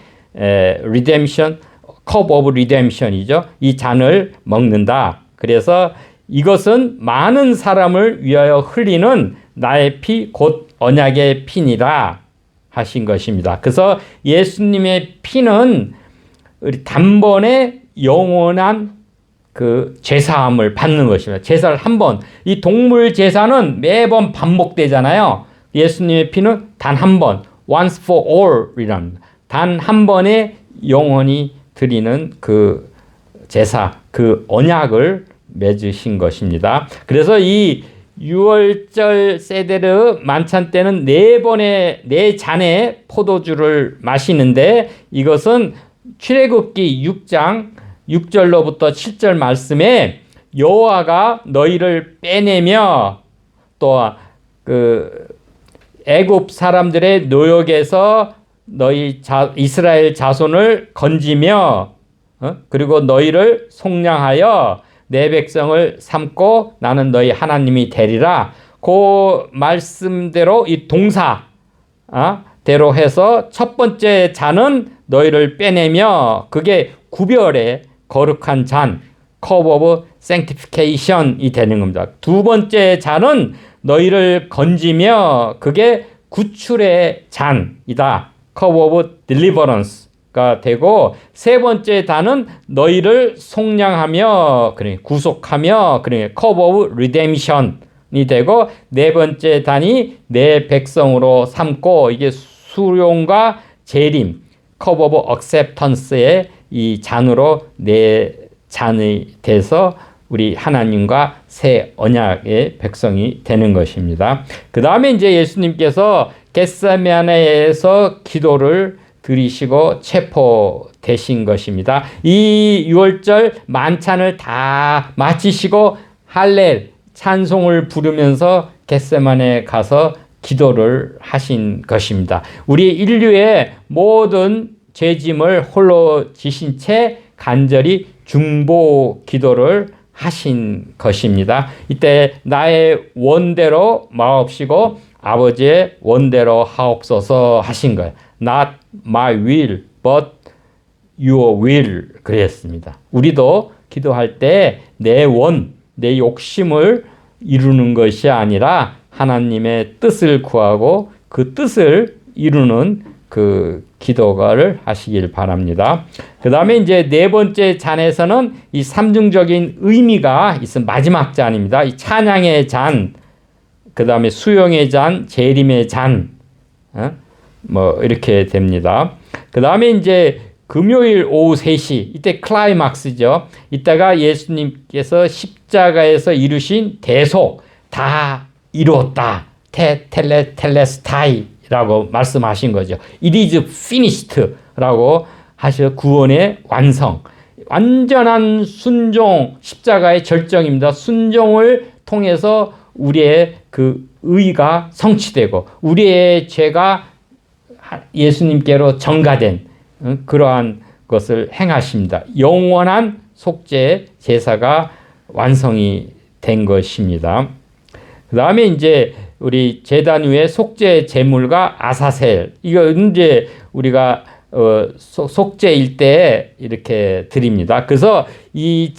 리뎀션, 컵 오브 리뎀션이죠. 이 잔을 먹는다. 그래서 이것은 많은 사람을 위하여 흘리는 나의 피 곧 언약의 피니라 하신 것입니다. 그래서 예수님의 피는 우리 단번에 영원한 그 제사함을 받는 것입니다. 제사를 한 번, 이 동물 제사는 매번 반복되잖아요. 예수님의 피는 단 한 번, once for all이랍니다. 단 한 번에 영원히 드리는 그 제사, 그 언약을 맺으신 것입니다. 그래서 이 6월절 세데르 만찬 때는 4잔의 포도주를 마시는데 이것은 출애굽기 6장 6절로부터 7절 말씀에 여호와가 너희를 빼내며 또 그 애굽 사람들의 노역에서 너희 이스라엘 자손을 건지며 그리고 너희를 속량하여 내 백성을 삼고 나는 너희 하나님이 되리라. 그 말씀대로 이 동사 대로 해서 첫 번째 잔은 너희를 빼내며 그게 구별의 거룩한 잔, cup of sanctification이 되는 겁니다. 두 번째 잔은 너희를 건지며 그게 구출의 잔이다. cup of deliverance가 되고 세 번째 단은 너희를 속량하며 그러니까 구속하며 그러니까 cup of redemption이 되고 네 번째 단이 내 백성으로 삼고 이게 수용과 재림 cup of acceptance의 이 잔으로 내 잔이 돼서 우리 하나님과 새 언약의 백성이 되는 것입니다. 그 다음에 이제 예수님께서 겟세마네에서 기도를 드리시고 체포되신 것입니다. 이 6월절 만찬을 다 마치시고 할렐 찬송을 부르면서 겟세마네에 가서 기도를 하신 것입니다. 우리 인류의 모든 죄짐을 홀로 지신 채 간절히 중보 기도를 하신 것입니다. 이때 나의 원대로 마옵시고 아버지의 원대로 하옵소서 하신 거예요. Not my will, but your will 그랬습니다. 우리도 기도할 때 내 내 욕심을 이루는 것이 아니라 하나님의 뜻을 구하고 그 뜻을 이루는 그 기도를 하시길 바랍니다. 그 다음에 이제 네 번째 잔에서는 이 삼중적인 의미가 있은 마지막 잔입니다. 이 찬양의 잔, 그 다음에 수용의 잔, 재림의 잔, 뭐 이렇게 됩니다. 그 다음에 이제 금요일 오후 3시 이때 클라이막스죠. 이때가 예수님께서 십자가에서 이루신 대속 다 이루었다. 텔레스타이라고 말씀하신 거죠. It is finished라고 하셔 구원의 완성. 완전한 순종 십자가의 절정입니다. 순종을 통해서 우리의 그 의가 성취되고 우리의 죄가 예수님께로 전가된 그러한 것을 행하십니다. 영원한 속죄 제사가 완성이 된 것입니다. 그 다음에 이제 우리 제단 위에 속죄 제물과 아사셀, 이거 이제 우리가 속죄일 때 이렇게 드립니다. 그래서 이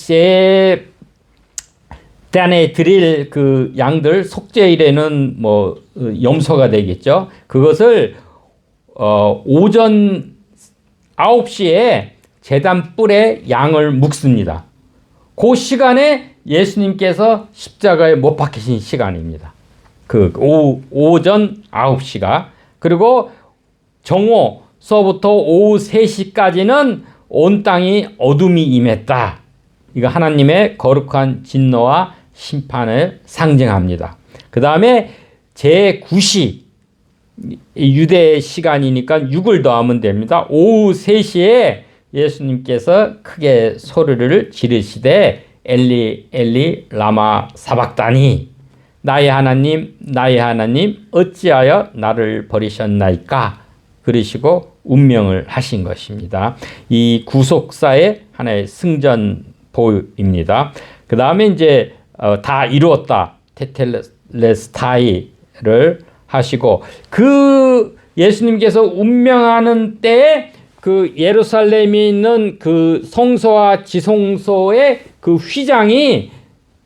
제단에 드릴 그 양들 속죄일에는 뭐 염소가 되겠죠. 그것을 오전 9시에 제단 뿔에 양을 묶습니다. 그 시간에 예수님께서 십자가에 못 박히신 시간입니다. 그 오전 9시가. 그리고 정오서부터 오후 3시까지는 온 땅이 어둠이 임했다. 이거 하나님의 거룩한 진노와 심판을 상징합니다. 그 다음에 제9시, 유대 시간이니까 6을 더하면 됩니다. 오후 3시에 예수님께서 크게 소리를 지르시되 엘리 엘리 라마 사박다니, 나의 하나님 나의 하나님 어찌하여 나를 버리셨나이까, 그러시고 운명을 하신 것입니다. 이 구속사의 하나의 승전보입니다. 그 다음에 이제 다 이루었다 테텔레스타이를 하시고, 그 예수님께서 운명하는 때에 그 예루살렘에 있는 그 성소와 지성소의 그 휘장이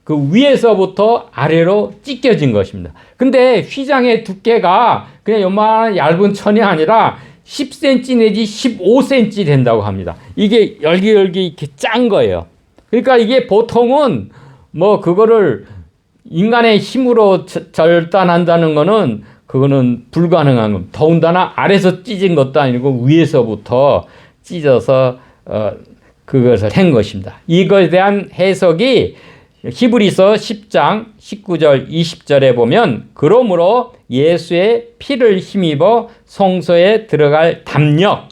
그 위에서부터 아래로 찢겨진 것입니다. 근데 휘장의 두께가 그냥 요만한 얇은 천이 아니라 10cm 내지 15cm 된다고 합니다. 이게 열기열기 이렇게 짠 거예요. 그러니까 이게 보통은 뭐 그거를 인간의 힘으로 절단한다는 거는 그거는 불가능한 겁니다. 더군다나 아래서 찢은 것도 아니고 위에서부터 찢어서 그것을 한 것입니다. 이것에 대한 해석이 히브리서 10장 19절 20절에 보면, 그러므로 예수의 피를 힘입어 성소에 들어갈 담력,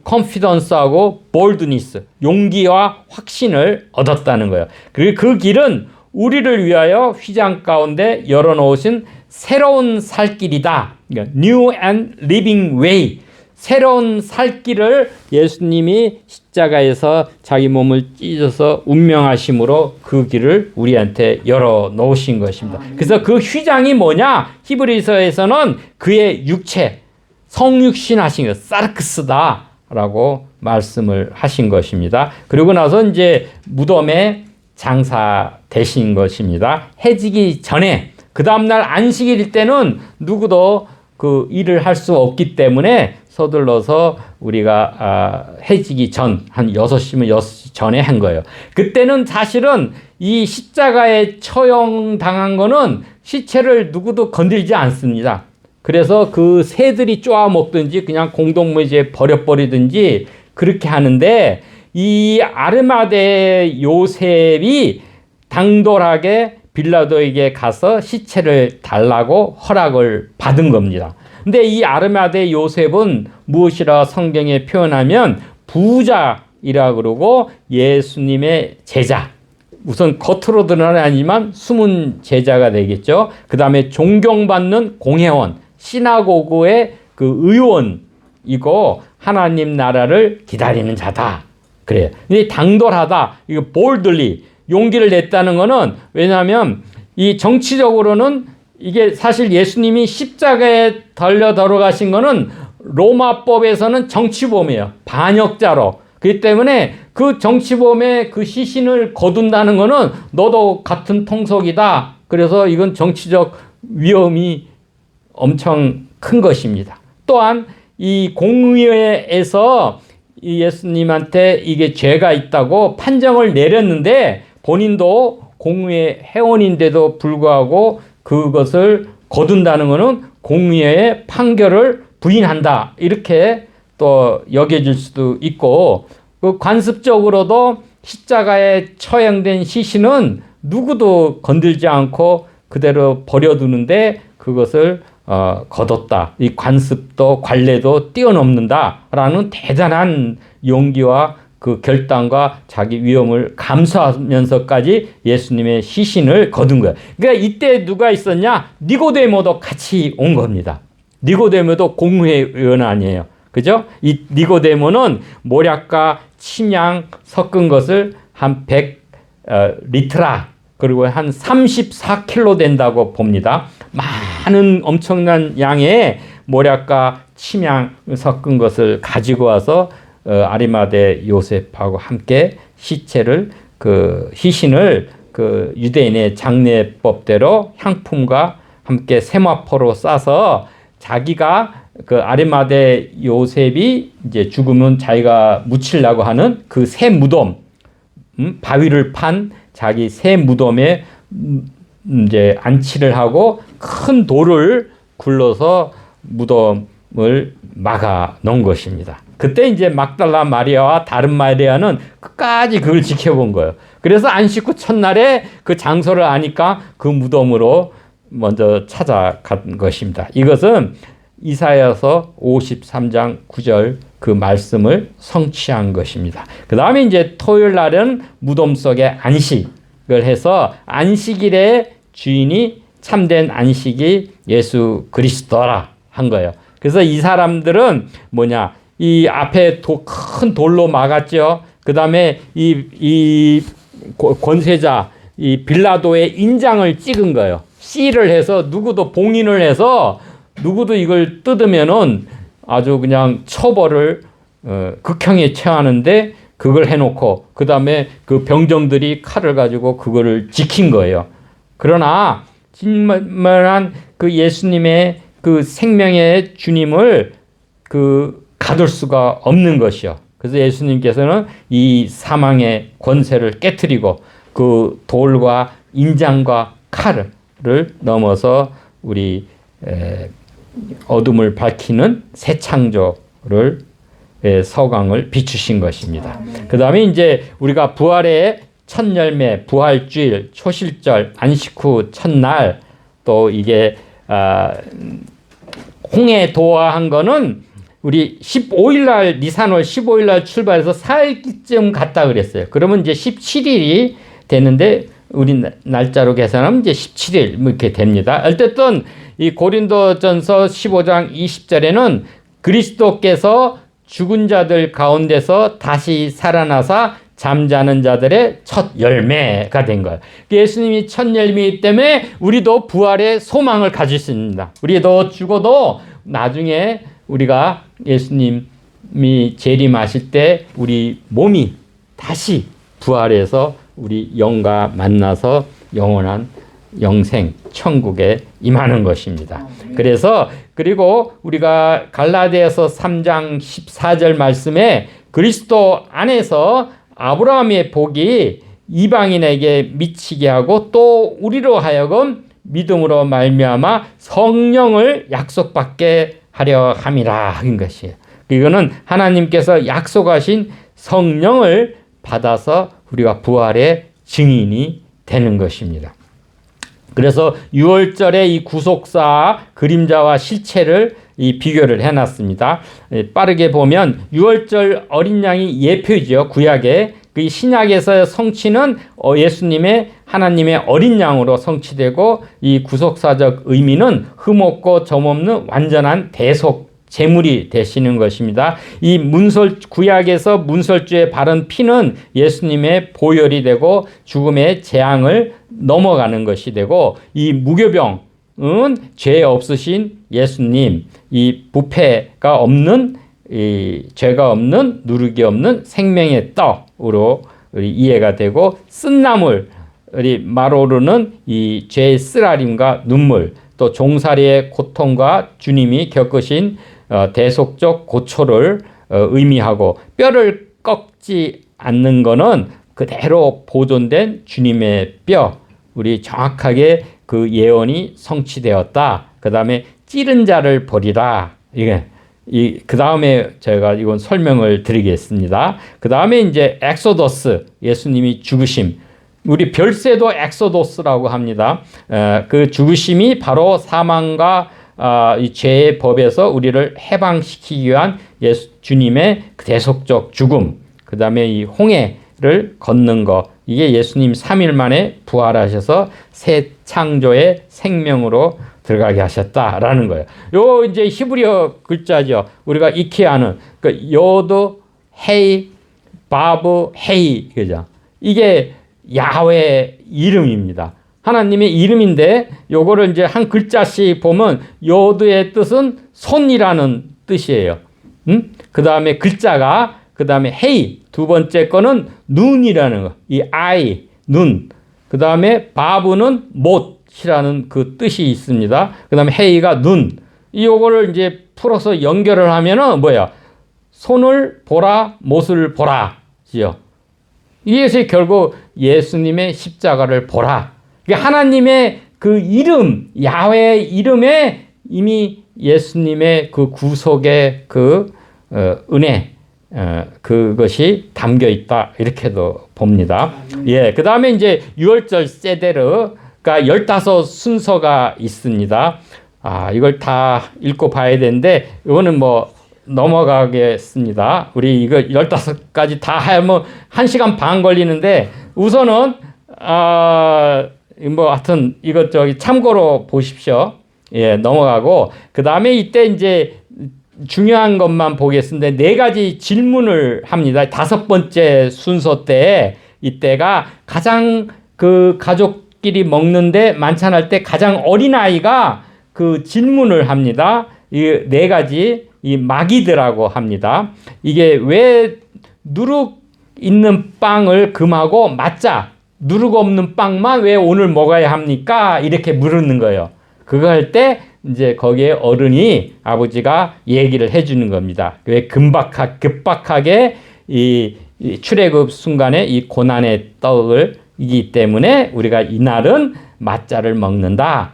컨피던스하고 볼드니스, 용기와 확신을 얻었다는 거예요. 그리고 그 길은 우리를 위하여 휘장 가운데 열어놓으신 새로운 살길이다. New and living way. 새로운 살길을 예수님이 십자가에서 자기 몸을 찢어서 운명하심으로 그 길을 우리한테 열어놓으신 것입니다. 그래서 그 휘장이 뭐냐? 히브리서에서는 그의 육체, 성육신 하신 것, 사르크스다 라고 말씀을 하신 것입니다. 그리고 나서 이제 무덤에 장사되신 것입니다. 해지기 전에, 그 다음날 안식일 때는 누구도 그 일을 할 수 없기 때문에 서둘러서 우리가 해지기 전, 한 6시면 6시 전에 한 거예요. 그때는 사실은 이 십자가에 처형당한 거는 시체를 누구도 건들지 않습니다. 그래서 그 새들이 쪼아먹든지 그냥 공동묘지에 버려버리든지 그렇게 하는데, 이 아르마데 요셉이 당돌하게 빌라도에게 가서 시체를 달라고 허락을 받은 겁니다. 근데 이 아르마데 요셉은 무엇이라 성경에 표현하면 부자이라 그러고 예수님의 제자, 우선 겉으로 드러나지만 숨은 제자가 되겠죠. 그 다음에 존경받는 공회원, 시나고그의 그 의원이고 하나님 나라를 기다리는 자다. 그래요. 근데 당돌하다, 이거 boldly, 용기를 냈다는 거는, 왜냐하면 이 정치적으로는 이게 사실 예수님이 십자가에 달려 들어가신 거는 로마법에서는 정치범이에요. 반역자로. 그렇기 때문에 그 정치범의 그 시신을 거둔다는 거는 너도 같은 통속이다. 그래서 이건 정치적 위험이 엄청 큰 것입니다. 또한 이 공의회에서 이 예수님한테 이게 죄가 있다고 판정을 내렸는데, 본인도 공의회 회원인데도 불구하고 그것을 거둔다는 것은 공의회의 판결을 부인한다, 이렇게 또 여겨질 수도 있고, 그 관습적으로도 십자가에 처형된 시신은 누구도 건들지 않고 그대로 버려두는데 그것을 거뒀다. 이 관습도 관례도 뛰어넘는다라는 대단한 용기와 그 결단과 자기 위험을 감수하면서까지 예수님의 시신을 거둔 거예요. 그러니까 이때 누가 있었냐? 니고데모도 같이 온 겁니다. 니고데모도 공회의원 아니에요. 그죠? 이 니고데모는 모략과 침향 섞은 것을 한 100 리트라 그리고 한 34kg 된다고 봅니다. 많은 엄청난 양의 모략과 침향 섞은 것을 가지고 와서 아리마대 요셉하고 함께 시신을 그 유대인의 장례법대로 향품과 함께 세마포로 싸서 자기가 그 아리마대 요셉이 이제 죽으면 자기가 묻히려고 하는 그 새 무덤, 바위를 판 자기 새 무덤에 이제 안치를 하고 큰 돌을 굴러서 무덤을 막아 놓은 것입니다. 그때 이제 막달라 마리아와 다른 마리아는 끝까지 그걸 지켜본 거예요. 그래서 안식 후 첫날에 그 장소를 아니까 그 무덤으로 먼저 찾아간 것입니다. 이것은 이사야서 53장 9절 그 말씀을 성취한 것입니다. 그 다음에 이제 토요일 날은 무덤 속에 안식을 해서 안식일의 주인이 참된 안식이 예수 그리스도라 한 거예요. 그래서 이 사람들은 뭐냐, 이 앞에 큰 돌로 막았죠. 그 다음에 이 권세자 이 빌라도의 인장을 찍은 거예요. 씨를 해서 누구도 봉인을 해서 누구도 이걸 뜯으면은 아주 그냥 처벌을 극형에 처하는데 그걸 해놓고 그 다음에 그 병정들이 칼을 가지고 그거를 지킨 거예요. 그러나 정말한 그 예수님의 그 생명의 주님을 그 가둘 수가 없는 것이요. 그래서 예수님께서는 이 사망의 권세를 깨트리고 그 돌과 인장과 칼을 넘어서 우리 어둠을 밝히는 새 창조를 서광을 비추신 것입니다. 그 다음에 이제 우리가 부활의 첫 열매, 부활주일, 초실절, 안식 후 첫날 또 이게 홍해 도화한 거는 우리 15일 날 니산월 15일 날 출발해서 4일쯤 갔다 그랬어요. 그러면 이제 17일이 되는데 우리 날짜로 계산하면 이제 17일 이렇게 됩니다. 어쨌든 이 고린도전서 15장 20절에는 그리스도께서 죽은 자들 가운데서 다시 살아나사 잠자는 자들의 첫 열매가 된 거예요. 예수님이 첫 열매이기 때문에 우리도 부활의 소망을 가질 수 있습니다. 우리도 죽어도 나중에 우리가 예수님이 재림하실 때 우리 몸이 다시 부활해서 우리 영과 만나서 영원한 영생 천국에 임하는 것입니다. 그래서 그리고 우리가 갈라디아서 3장 14절 말씀에 그리스도 안에서 아브라함의 복이 이방인에게 미치게 하고 또 우리로 하여금 믿음으로 말미암아 성령을 약속받게 하려 함이라 한 것이에요. 이거는 하나님께서 약속하신 성령을 받아서 우리가 부활의 증인이 되는 것입니다. 그래서 6월절에 이 구속사 그림자와 실체를 이 비교를 해놨습니다. 빠르게 보면 6월절 어린 양이 예표죠. 구약에. 그 신약에서의 성취는 예수님의 하나님의 어린 양으로 성취되고 이 구속사적 의미는 흠없고 점없는 완전한 대속 제물이 되시는 것입니다. 이 구약에서 문설주에 바른 피는 예수님의 보혈이 되고 죽음의 재앙을 넘어가는 것이 되고 이 무교병은 죄 없으신 예수님, 이 부패가 없는 이 죄가 없는 누르기 없는 생명의 떡으로 이해가 되고 쓴나물 마로르는 이 죄의 쓰라림과 눈물 또 종살이의 고통과 주님이 겪으신 대속적 고초를 의미하고 뼈를 꺾지 않는 것은 그대로 보존된 주님의 뼈 우리 정확하게 그 예언이 성취되었다. 그 다음에 찌른 자를 버리라. 이게 그 다음에 제가 이건 설명을 드리겠습니다. 그 다음에 이제 엑소더스 예수님이 죽으심 우리 별세도 엑소더스라고 합니다. 그 죽으심이 바로 사망과 이 죄의 법에서 우리를 해방시키기 위한 주님의 대속적 죽음 그 다음에 이 홍해를 걷는 것 이게 예수님 3일 만에 부활하셔서 새 창조의 생명으로 들어가게 하셨다라는 거예요. 요 이제 히브리어 글자죠. 우리가 익히 아는 그 요드, 헤이, 바브, 헤이 그죠? 이게 야훼 이름입니다. 하나님의 이름인데 요거를 이제 한 글자씩 보면 요드의 뜻은 손이라는 뜻이에요. 그 다음에 글자가 그 다음에 헤이 두 번째 거는 눈이라는 거. 이 아이 눈. 그 다음에 바브는 못이라는 그 뜻이 있습니다. 그 다음에 헤이가 눈. 요거를 이제 풀어서 연결을 하면은 뭐야? 손을 보라, 못을 보라지요. 이것이 결국 예수님의 십자가를 보라. 하나님의 그 이름, 야훼의 이름에 이미 예수님의 그 구속의 그 은혜, 그것이 담겨 있다. 이렇게도 봅니다. 예, 그 다음에 이제 유월절 세데르가 15순서가 있습니다. 이걸 다 읽고 봐야 되는데, 이거는 뭐 넘어가겠습니다. 우리 이거 15가지 다 하면 1시간 반 걸리는데, 우선은, 뭐 하여튼 이것 저기 참고로 보십시오. 예, 넘어가고 그 다음에 이때 이제 중요한 것만 보겠습니다. 4가지 질문을 합니다. 5번째 순서 때 이때가 가장 그 가족끼리 먹는데 만찬할 때 가장 어린 아이가 그 질문을 합니다. 이 4가지 이 마기드라고 합니다. 이게 왜 누룩 있는 빵을 금하고 맞자 누룩 없는 빵만 왜 오늘 먹어야 합니까? 이렇게 물는 거예요. 그거 할 때 이제 거기에 어른이 아버지가 얘기를 해주는 겁니다. 왜 급박하게 이 출애굽 순간에 이 고난의 떡을 이기 때문에 우리가 이날은 맞자를 먹는다.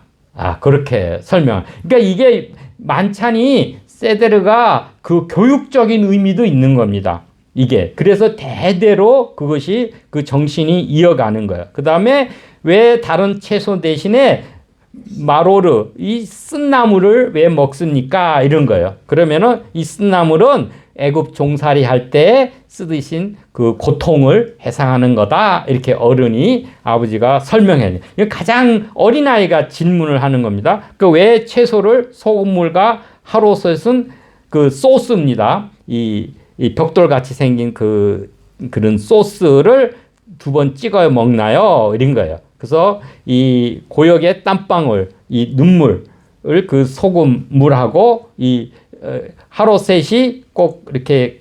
그렇게 설명. 그러니까 이게 만찬이 세데르가 그 교육적인 의미도 있는 겁니다. 이게 그래서 대대로 그것이 그 정신이 이어가는 거예요. 그 다음에 왜 다른 채소 대신에 마로르 이 쓴나물을 왜 먹습니까? 이런 거예요. 그러면은 이 쓴나물은 애굽 종살이 할 때 쓰듯이 그 고통을 해상하는 거다. 이렇게 어른이 아버지가 설명해요. 가장 어린 아이가 질문을 하는 겁니다. 그 왜 채소를 소금물과 하로셋은 그 소스입니다. 이 벽돌같이 생긴 그런 소스를 2번 찍어 먹나요? 이런 거예요. 그래서 이 고역의 땀방울, 이 눈물을 그 소금물하고 이 하로셋이 꼭 이렇게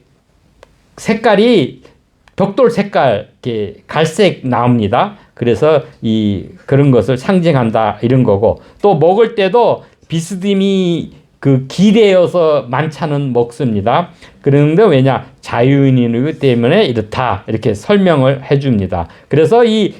색깔이 벽돌 색깔, 이렇게 갈색 나옵니다. 그래서 그런 것을 상징한다 이런 거고 또 먹을 때도 비스듬히 그 기대어서 만찬은 먹습니다. 그런데 왜냐? 자유인이기 때문에 이렇다. 이렇게 설명을 해줍니다. 그래서 이